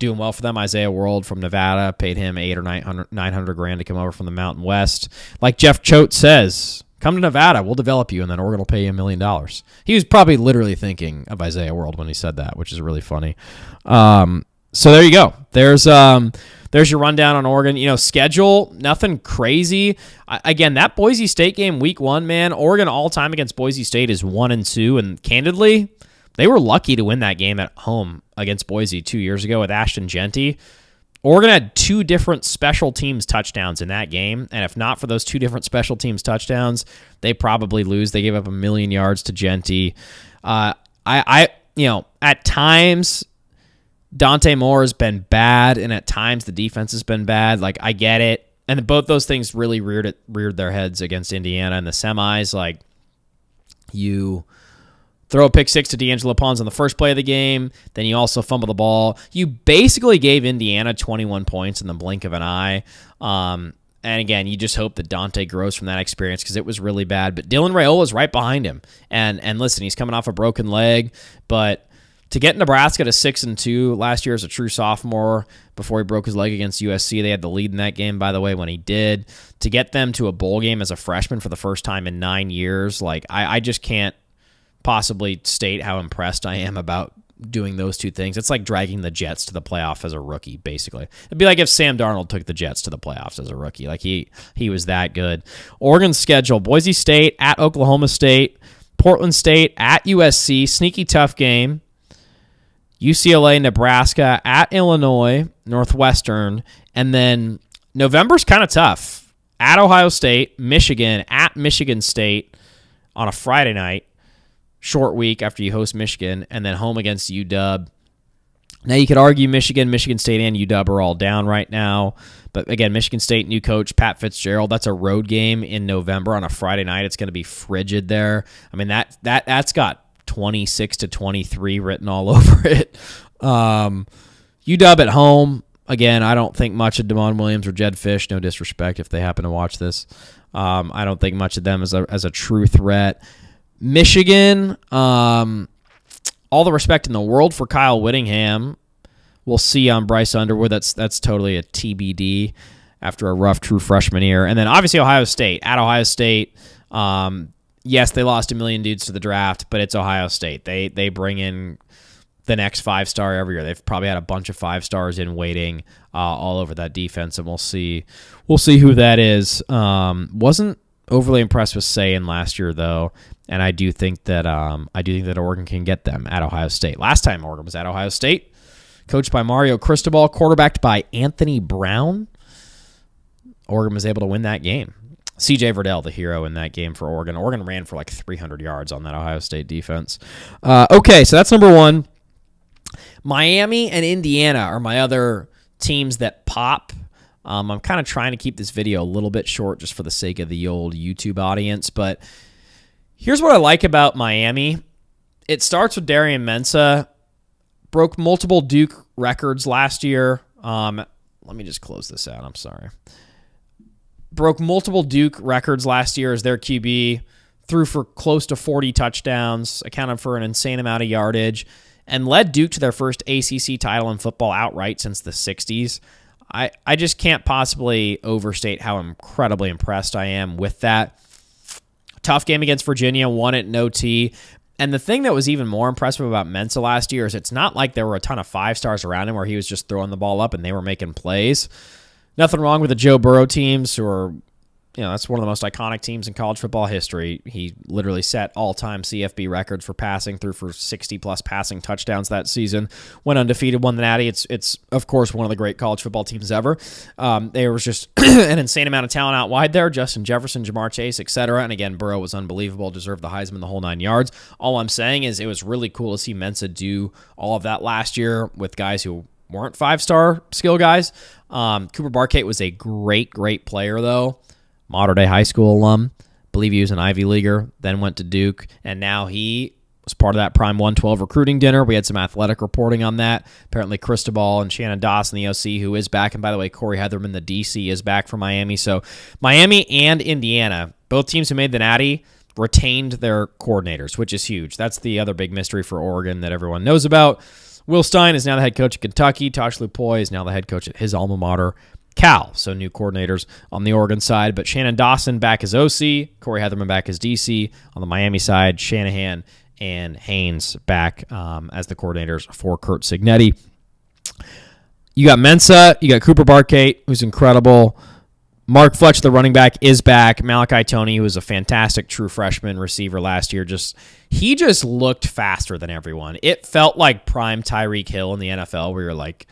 doing well for them. Isaiah World from Nevada, paid him $800 or $900 to come over from the Mountain West. Like Jeff Choate says, come to Nevada, we'll develop you, and then Oregon will pay you $1 million. He was probably literally thinking of Isaiah World when he said that, which is really funny. So there you go. There's your rundown on Oregon. Schedule, nothing crazy. Again, that Boise State game, week 1, man, Oregon all time against Boise State is 1-2, and candidly, they were lucky to win that game at home against Boise 2 years ago with Ashton Genty. Oregon had 2 different special teams touchdowns in that game, and if not for those 2 different special teams touchdowns, they probably lose. They gave up 1 million yards to Genty. At times Dante Moore has been bad, and at times the defense has been bad. Like, I get it, and both those things really reared their heads against Indiana in the semis. Like, you throw a pick 6 to D'Angelo Pons on the first play of the game. Then you also fumble the ball. You basically gave Indiana 21 points in the blink of an eye. And again, you just hope that Dante grows from that experience because it was really bad. But Dylan Raiola's right behind him. And listen, he's coming off a broken leg. But to get Nebraska to 6-2 last year as a true sophomore before he broke his leg against USC, they had the lead in that game, by the way, when he did. To get them to a bowl game as a freshman for the first time in 9 years, like I just can't possibly state how impressed I am about doing those two things. It's like dragging the Jets to the playoff as a rookie, basically. It'd be like if Sam Darnold took the Jets to the playoffs as a rookie. Like he was that good. Oregon's schedule: Boise State at Oklahoma State, Portland State at USC, sneaky tough game. UCLA, Nebraska at Illinois, Northwestern, and then November's kind of tough. At Ohio State, Michigan, at Michigan State on a Friday night. Short week after you host Michigan, and then home against UW. Now, you could argue Michigan State, and UW are all down right now. But again, Michigan State, new coach, Pat Fitzgerald, that's a road game in November on a Friday night. It's going to be frigid there. I mean, that's got 26-23 written all over it. UW at home. Again, I don't think much of Damon Williams or Jed Fish. No disrespect if they happen to watch this. I don't think much of them as a true threat. Michigan, all the respect in the world for Kyle Whittingham. We'll see on Bryce Underwood. That's totally a TBD after a rough true freshman year. And then obviously Ohio State. At Ohio State, yes, they lost 1 million dudes to the draft, but it's Ohio State. They bring in the next 5-star every year. They've probably had a bunch of 5-stars in waiting all over that defense, and we'll see who that is. Wasn't overly impressed with Sayin last year, though, and I do think that Oregon can get them at Ohio State. Last time Oregon was at Ohio State, coached by Mario Cristobal, quarterbacked by Anthony Brown, Oregon was able to win that game. C.J. Verdell, the hero in that game for Oregon. Oregon ran for like 300 yards on that Ohio State defense. Okay, so that's number one. Miami and Indiana are my other teams that pop. I'm kind of trying to keep this video a little bit short just for the sake of the old YouTube audience, but here's what I like about Miami. It starts with Darian Mensah. Broke multiple Duke records last year. Let me just close this out. I'm sorry. Broke multiple Duke records last year as their QB. Threw for close to 40 touchdowns. Accounted for an insane amount of yardage. And led Duke to their first ACC title in football outright since the 60s. I just can't possibly overstate how incredibly impressed I am with that. Tough game against Virginia, won it in OT. And the thing that was even more impressive about Mensa last year is it's not like there were a ton of 5-stars around him where he was just throwing the ball up and they were making plays. Nothing wrong with the Joe Burrow teams, who are, that's one of the most iconic teams in college football history. He literally set all-time CFP records for passing, threw for 60-plus passing touchdowns that season. Went undefeated, won the Natty. It's of course, one of the great college football teams ever. There was just an insane amount of talent out wide there. Justin Jefferson, Jamar Chase, etc. And again, Burrow was unbelievable, deserved the Heisman the whole 9 yards. All I'm saying is it was really cool to see Mensa do all of that last year with guys who weren't 5-star skill guys. Cooper Barkate was a great, great player, though. Mater Dei High School alum. Believe he was an Ivy Leaguer, then went to Duke, and now he was part of that Prime 112 recruiting dinner. We had some athletic reporting on that. Apparently Cristobal and Shannon Dawson, the OC, who is back, and by the way, Corey Heatherman, the DC, is back from Miami. So Miami and Indiana, both teams who made the Natty, retained their coordinators, which is huge. That's the other big mystery for Oregon that everyone knows about. Will Stein is now the head coach at Kentucky. Tosh Lupoy is now the head coach at his alma mater, Cal. So new coordinators on the Oregon side, but Shannon Dawson back as OC, Corey Heatherman back as DC. On the Miami side, Shanahan and Haynes back as the coordinators for Curt Cignetti. You got Mensa, you got Cooper Barkate, who's incredible. Mark Fletch, the running back, is back. Malachi Toney, who was a fantastic true freshman receiver last year, he just looked faster than everyone. It felt like prime Tyreek Hill in the NFL, where you're like,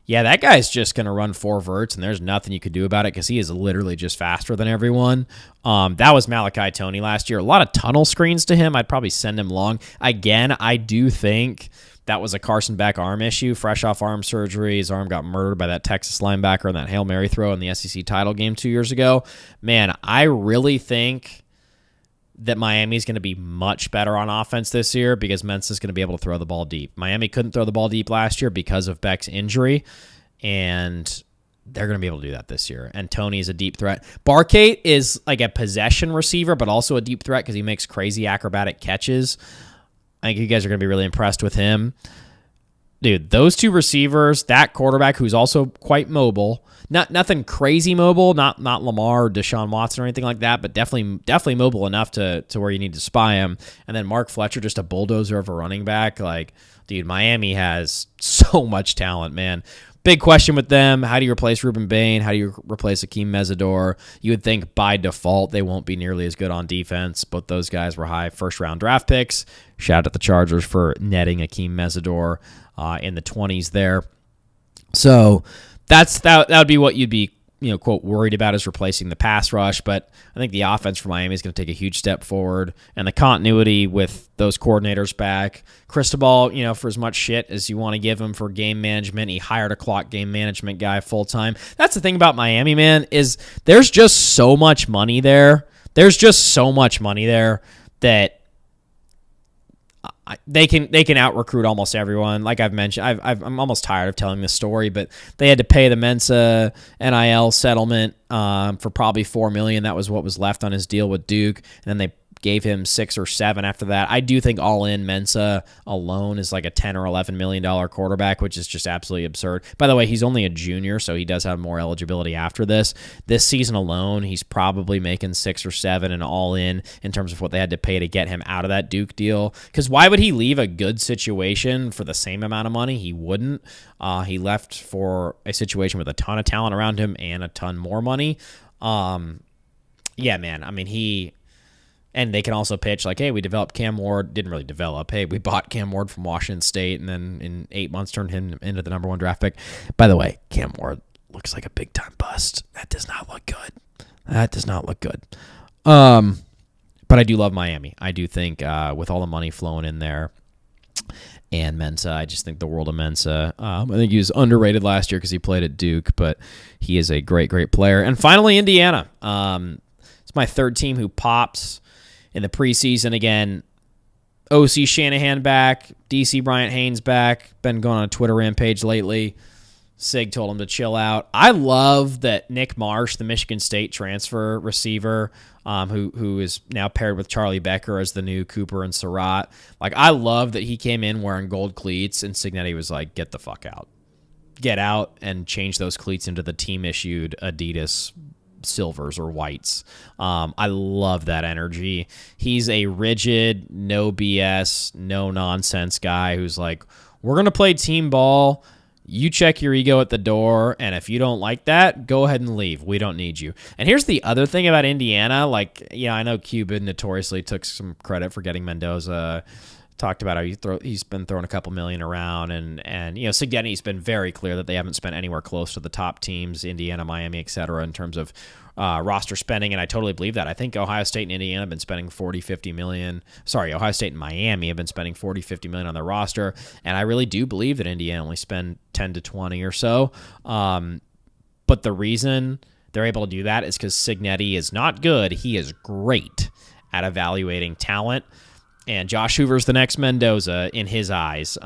yeah, that guy's just going to run 4 verts, and there's nothing you could do about it because he is literally just faster than everyone. That was Malachi Toney last year. A lot of tunnel screens to him. I'd probably send him long. Again, I do think that was a Carson Beck arm issue, fresh off arm surgery. His arm got murdered by that Texas linebacker in that Hail Mary throw in the SEC title game 2 years ago. Man, I really think that Miami's going to be much better on offense this year because Mensa's going to be able to throw the ball deep. Miami couldn't throw the ball deep last year because of Beck's injury, and they're going to be able to do that this year. And Toney's a deep threat. Barkate is like a possession receiver, but also a deep threat because he makes crazy acrobatic catches. I think you guys are going to be really impressed with him. Dude, those two receivers, that quarterback who's also quite mobile, nothing crazy mobile, not Lamar or Deshaun Watson or anything like that, but definitely mobile enough to where you need to spy him. And then Mark Fletcher, just a bulldozer of a running back. Like, dude, Miami has so much talent, man. Big question with them. How do you replace Ruben Bain? How do you replace Akeem Mesidor? You would think by default they won't be nearly as good on defense. Both those guys were high first-round draft picks. Shout out to the Chargers for netting Akeem Mesidor in the 20s there. So that would be what you'd be, quote, worried about, is replacing the pass rush. But I think the offense for Miami is going to take a huge step forward. And the continuity with those coordinators back. Cristobal, for as much shit as you want to give him for game management, he hired a clock game management guy full-time. That's the thing about Miami, man, is there's just so much money there. There's just so much money there that they can out-recruit almost everyone. Like I've mentioned, I'm almost tired of telling this story, but they had to pay the Mensa NIL settlement for probably $4 million. That was what was left on his deal with Duke, and then they gave him 6 or 7 after that. I do think all in Mensa alone is like a $10 or $11 million quarterback, which is just absolutely absurd. By the way, he's only a junior, so he does have more eligibility after this. This season alone, he's probably making 6 or 7 and all in terms of what they had to pay to get him out of that Duke deal. Because why would he leave a good situation for the same amount of money? He wouldn't. He left for a situation with a ton of talent around him and a ton more money. Yeah, man. I mean, and they can also pitch like, hey, we developed Cam Ward. Didn't really develop. Hey, we bought Cam Ward from Washington State, and then in 8 months turned him into the number 1 draft pick. By the way, Cam Ward looks like a big-time bust. That does not look good. But I do love Miami. I do think with all the money flowing in there and Mensa, I just think the world of Mensa. I think he was underrated last year because he played at Duke, but he is a great, great player. And finally, Indiana. It's my third team who pops in the preseason. Again, OC Shanahan back, DC Bryant Haynes back. Been going on a Twitter rampage lately. Sig told him to chill out. I love that Nick Marsh, the Michigan State transfer receiver, who is now paired with Charlie Becker as the new Cooper and Surratt. Like, I love that he came in wearing gold cleats, and Cignetti was like, get the fuck out. get out and change those cleats into the team-issued Adidas silvers or whites. I love that energy. He's a rigid, no BS, no nonsense guy who's like, we're going to play team ball. You check your ego at the door, and if you don't like that, go ahead and leave. We don't need you. And here's the other thing about Indiana. Like, yeah, I know Cuban notoriously took some credit for getting Mendoza. Talked about how he's been throwing a couple million around, and Signetti's been very clear that they haven't spent anywhere close to the top teams, Indiana, Miami, et cetera, in terms of roster spending, and I totally believe that. I think Ohio State and Indiana have been spending $40-50 million. Sorry, Ohio State and Miami have been spending $40-50 million on their roster, and I really do believe that Indiana only spend 10 to 20 or so. But the reason they're able to do that is because Signetti is not good. He is great at evaluating talent. And Josh Hoover's the next Mendoza in his eyes.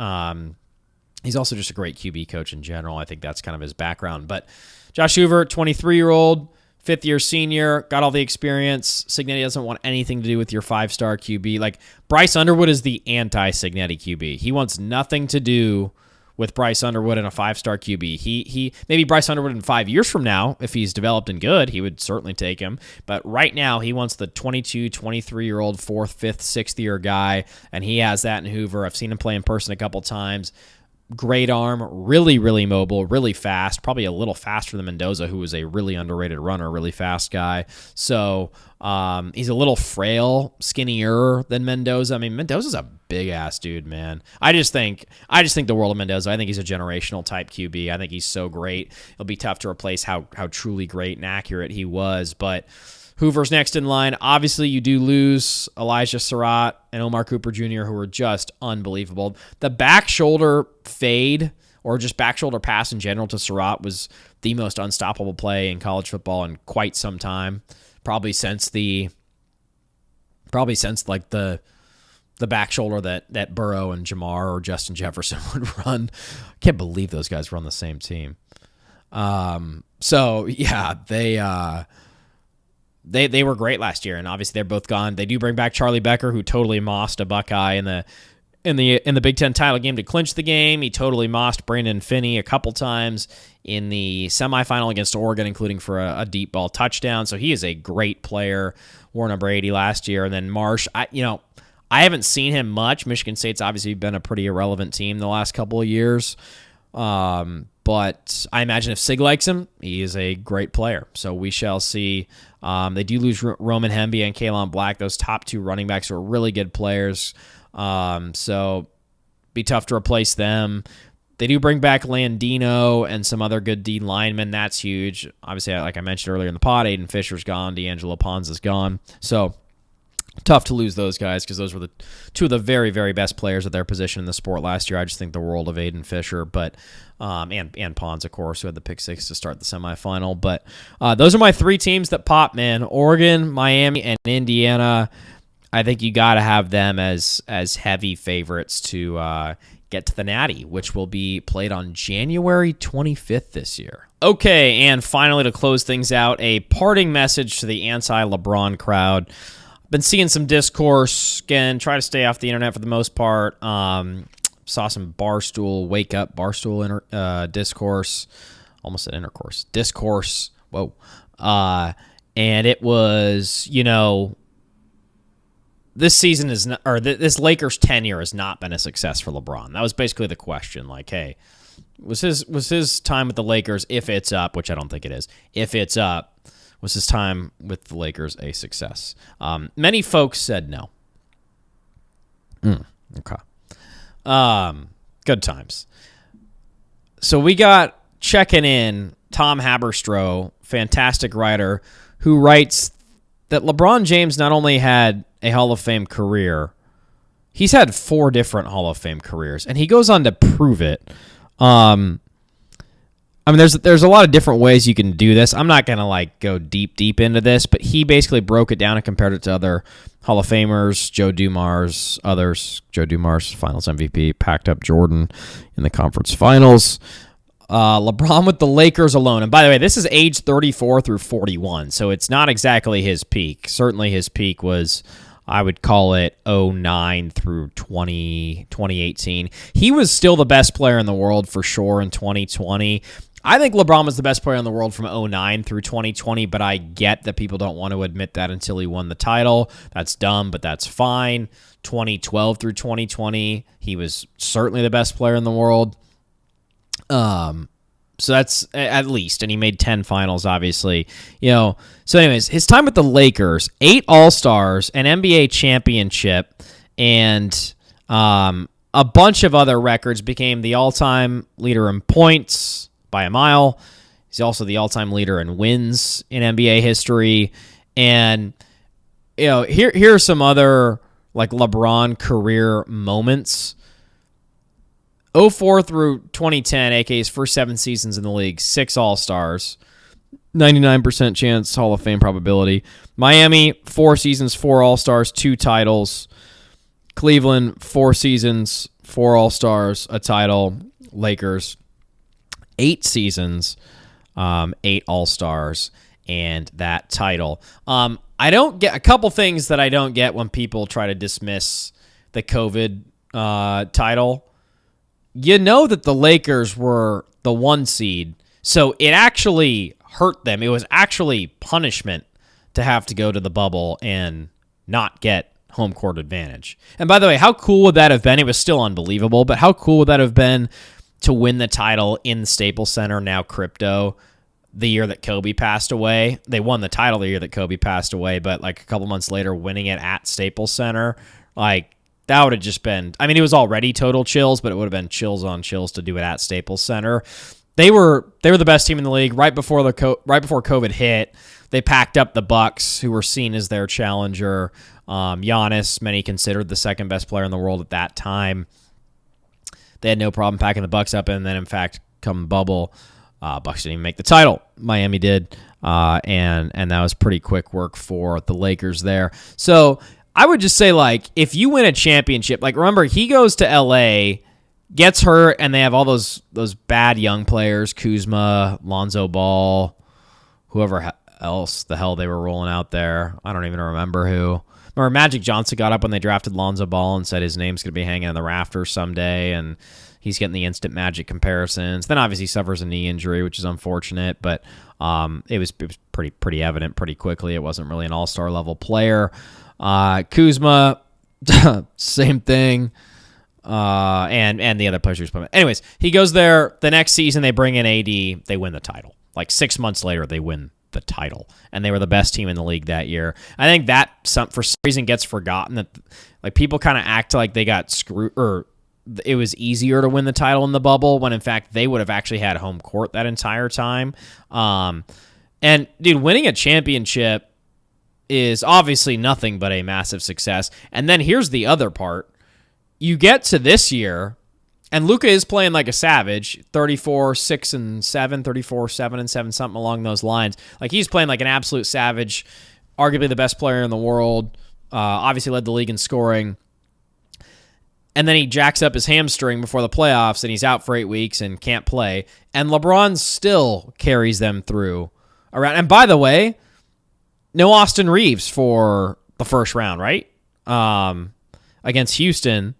He's also just a great QB coach in general. I think that's kind of his background. But Josh Hoover, 23-year-old, fifth-year senior, got all the experience. Signetti doesn't want anything to do with your five-star QB. Like, Bryce Underwood is the anti-Signetti QB. He wants nothing to do with Bryce Underwood and a five-star QB. He maybe Bryce Underwood in 5 years from now, if he's developed and good, he would certainly take him. But right now, he wants the 22, 23-year-old, fourth, fifth, sixth-year guy, and he has that in Hoover. I've seen him play in person a couple times. Great arm, really, really mobile, really fast, probably a little faster than Mendoza, who was a really underrated runner, really fast guy. So he's a little frail, skinnier than Mendoza. I mean, Mendoza's a big-ass dude, man. I just think the world of Mendoza. I think he's a generational type QB. I think he's so great. It'll be tough to replace how truly great and accurate he was, but Hoover's next in line. Obviously, you do lose Elijah Surratt and Omar Cooper Jr., who are just unbelievable. The back shoulder fade, or just back shoulder pass in general to Surratt, was the most unstoppable play in college football in quite some time. Probably since like the back shoulder that Burrow and Jamar or Justin Jefferson would run. I can't believe those guys were on the same team. So yeah, They were great last year, and obviously they're both gone. They do bring back Charlie Becker, who totally mossed a Buckeye in the Big Ten title game to clinch the game. He totally mossed Brandon Finney a couple times in the semifinal against Oregon, including for a deep ball touchdown. So he is a great player. Wore number 80 last year, and then Marsh. I haven't seen him much. Michigan State's obviously been a pretty irrelevant team the last couple of years. But I imagine if Sig likes him, he is a great player. So we shall see. They do lose Roman Hemby and Kalen Black. Those top two running backs are really good players. So be tough to replace them. They do bring back Landino and some other good D linemen. That's huge. Obviously, like I mentioned earlier in the pod, Aiden Fisher's gone. D'Angelo Ponza's gone. So tough to lose those guys because those were the two of the very, very best players at their position in the sport last year. I just think the world of Aiden Fisher, but and Pons, of course, who had the pick six to start the semifinal. But those are my three teams that pop, man. Oregon, Miami, and Indiana. I think you got to have them as heavy favorites to get to the Natty, which will be played on January 25th this year. Okay, and finally to close things out, a parting message to the anti-LeBron crowd. Been seeing some discourse. Again, try to stay off the internet for the most part. Saw some Barstool discourse. Almost said intercourse. Discourse. Whoa. And it was, this season is not, or this Lakers tenure has not been a success for LeBron. That was basically the question. Like, hey, was his time with the Lakers, if it's up, which I don't think it is, if it's up, was his time with the Lakers a success? Many folks said no. Okay. Good times. So we got checking in Tom Haberstroh, fantastic writer, who writes that LeBron James not only had a Hall of Fame career, he's had 4 different Hall of Fame careers, and he goes on to prove it. There's a lot of different ways you can do this. I'm not going to go deep into this, but he basically broke it down and compared it to other Hall of Famers, Joe Dumars, others. Joe Dumars, Finals MVP, packed up Jordan in the conference finals. LeBron with the Lakers alone. And by the way, this is age 34 through 41, so it's not exactly his peak. Certainly his peak was I would call it 09 through 2018. He was still the best player in the world for sure in 2020. I think LeBron was the best player in the world from 09 through 2020, but I get that people don't want to admit that until he won the title. That's dumb, but that's fine. 2012 through 2020, he was certainly the best player in the world. So that's at least, and he made 10 finals, obviously. So anyways, his time with the Lakers, 8 All-Stars, an NBA championship, and a bunch of other records, became the all-time leader in points by a mile. He's also the all-time leader in wins in NBA history. And here are some other like LeBron career moments. 04 through 2010, aka his first 7 seasons in the league, 6 All-Stars, 99% chance Hall of Fame probability. Miami, 4 seasons, 4 All-Stars, 2 titles. Cleveland, 4 seasons, 4 All-Stars, a title. Lakers, 8 seasons, 8 All-Stars, and that title. I don't get a couple things that I don't get when people try to dismiss the COVID title. You know that the Lakers were the 1 seed, so it actually hurt them. It was actually punishment to have to go to the bubble and not get home court advantage. And by the way, how cool would that have been? It was still unbelievable, but how cool would that have been to win the title in the Staples Center, now Crypto, the year that Kobe passed away? They won the title the year that Kobe passed away, but like a couple months later, winning it at Staples Center, like that would have just been, I mean, it was already total chills, but it would have been chills on chills to do it at Staples Center. They were the best team in the league right before COVID hit. They packed up the Bucks, who were seen as their challenger. Giannis, many considered the second best player in the world at that time. They had no problem packing the Bucks up, and then in fact, come bubble, Bucks didn't even make the title. Miami did, and that was pretty quick work for the Lakers there. So I would just say, like, if you win a championship, like, remember, he goes to L.A., gets hurt, and they have all those bad young players, Kuzma, Lonzo Ball, whoever else the hell they were rolling out there. I don't even remember who. Remember, Magic Johnson got up when they drafted Lonzo Ball and said his name's going to be hanging on the rafters someday, and he's getting the instant Magic comparisons. Then obviously suffers a knee injury, which is unfortunate, but it was pretty evident pretty quickly. It wasn't really an all-star level player. Kuzma, same thing. And the other players. Anyways, he goes there. The next season, they bring in AD. They win the title. Like 6 months later, they win the title, and they were the best team in the league that year. I think that for some reason gets forgotten, that like people kind of act like they got screwed, or it was easier to win the title in the bubble, when in fact they would have actually had home court that entire time. And dude, winning a championship is obviously nothing but a massive success. And then here's the other part. You get to this year, and Luka is playing like a savage, 34-6-7, 34-7-7, something along those lines. Like, he's playing like an absolute savage, arguably the best player in the world, obviously led the league in scoring. And then he jacks up his hamstring before the playoffs, and he's out for 8 weeks and can't play. And LeBron still carries them through around. And by the way, no Austin Reeves for the first round, right? Against Houston.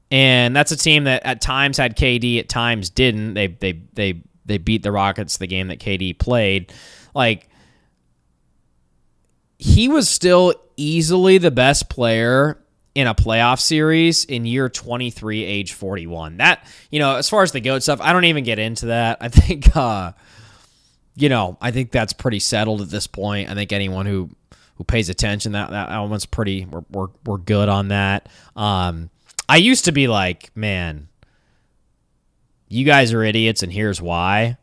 And that's a team that at times had KD, at times didn't. They beat the Rockets the game that KD played. Like, he was still easily the best player in a playoff series in year 23, age 41. That, as far as the GOAT stuff, I don't even get into that. I think, I think that's pretty settled at this point. I think anyone who pays attention, that element's pretty, we're good on that. I used to be like, man, you guys are idiots, and here's why.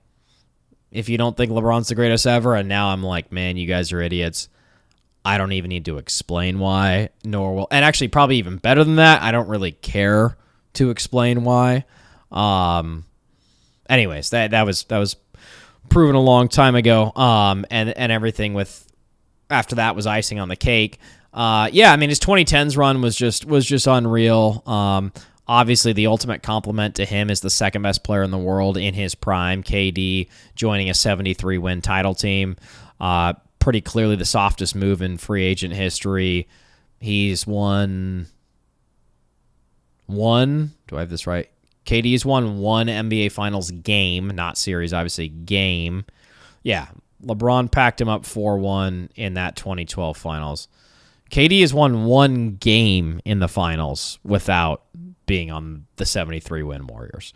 If you don't think LeBron's the greatest ever, and now I'm like, man, you guys are idiots. I don't even need to explain why, nor will, and actually probably even better than that, I don't really care to explain why. Anyways, that was proven a long time ago. And everything with after that was icing on the cake. His 2010s run was just unreal. Obviously, the ultimate compliment to him is the second best player in the world in his prime, KD, joining a 73-win title team. Pretty clearly the softest move in free agent history. He's won one. Do I have this right? KD's won one NBA Finals game, not series, obviously, game. Yeah, LeBron packed him up 4-1 in that 2012 Finals. KD has won one game in the Finals without being on the 73-win Warriors.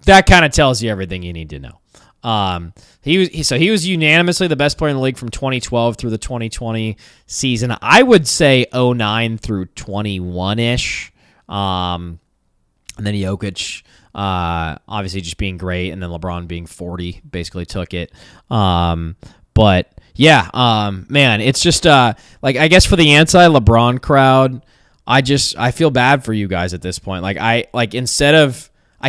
That kind of tells you everything you need to know. He was unanimously the best player in the league from 2012 through the 2020 season. I would say 09 through 21-ish. And then Jokic, obviously just being great, and then LeBron being 40 basically took it. But yeah, man, it's just like, I guess for the anti-LeBron crowd, I feel bad for you guys at this point. I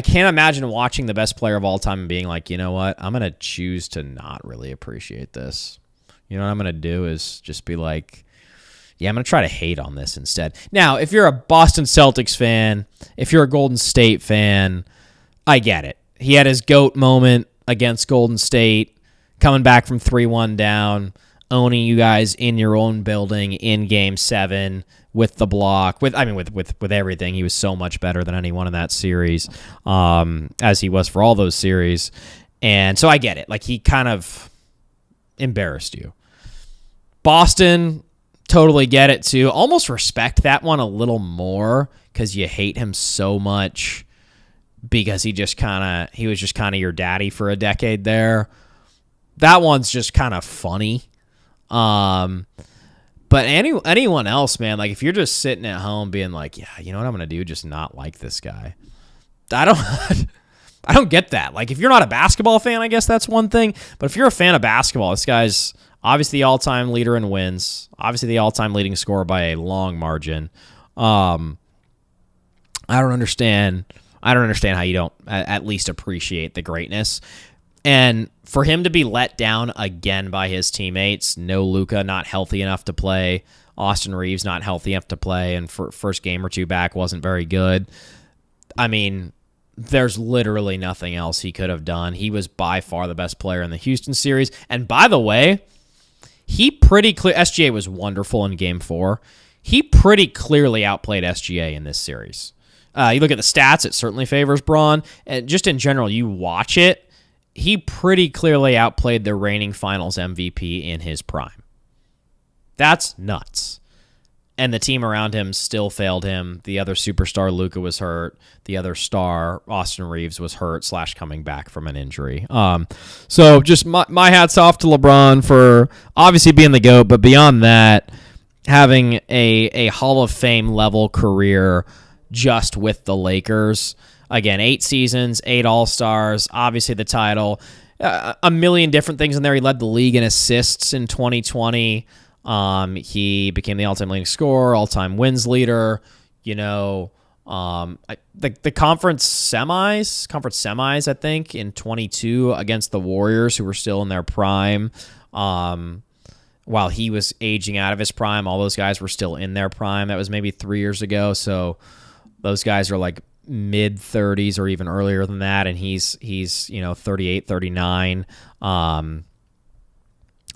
can't imagine watching the best player of all time and being like, you know what, I'm gonna choose to not really appreciate this. You know what I'm gonna do is just be like, yeah, I'm going to try to hate on this instead. Now, if you're a Boston Celtics fan, if you're a Golden State fan, I get it. He had his GOAT moment against Golden State, coming back from 3-1 down, owning you guys in your own building in Game 7 with the block, with everything. He was so much better than anyone in that series, as he was for all those series. And so I get it. Like, he kind of embarrassed you. Boston, totally get it too. Almost respect that one a little more because you hate him so much because he was just kind of your daddy for a decade there. That one's just kind of funny. But anyone else, man, like if you're just sitting at home being like, yeah, you know what I'm gonna do, just not like this guy. I don't get that. Like if you're not a basketball fan, I guess that's one thing. But if you're a fan of basketball, this guy's obviously the all-time leader in wins. Obviously the all-time leading scorer by a long margin. I don't understand how you don't at least appreciate the greatness. And for him to be let down again by his teammates, no Luka, not healthy enough to play. Austin Reeves, not healthy enough to play. And for first game or two back, wasn't very good. I mean, there's literally nothing else he could have done. He was by far the best player in the Houston series. And by the way, SGA was wonderful in Game 4. He pretty clearly outplayed SGA in this series. You look at the stats, it certainly favors Braun. And just in general, you watch it, he pretty clearly outplayed the reigning Finals MVP in his prime. That's nuts. And the team around him still failed him. The other superstar, Luka, was hurt. The other star, Austin Reeves, was hurt / coming back from an injury. So just my hats off to LeBron for obviously being the GOAT, but beyond that, having a Hall of Fame level career just with the Lakers. Again, 8 seasons, 8 All-Stars, obviously the title. A million different things in there. He led the league in assists in 2020. He became the all-time leading scorer, all-time wins leader. You know, the conference semis, I think, in 22 against the Warriors, who were still in their prime. While he was aging out of his prime, all those guys were still in their prime. That was maybe 3 years ago. So those guys are like mid 30s or even earlier than that, and he's 38, 39.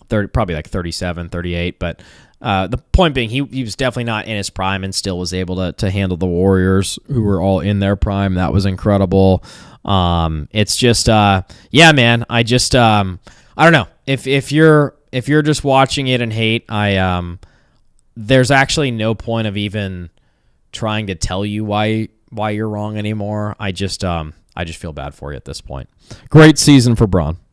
Probably like 37, 38, but the point being, he was definitely not in his prime and still was able to handle the Warriors, who were all in their prime. That was incredible. It's just, yeah, man. I don't know if you're just watching it and hate. There's actually no point of even trying to tell you why you're wrong anymore. I just feel bad for you at this point. Great season for Braun.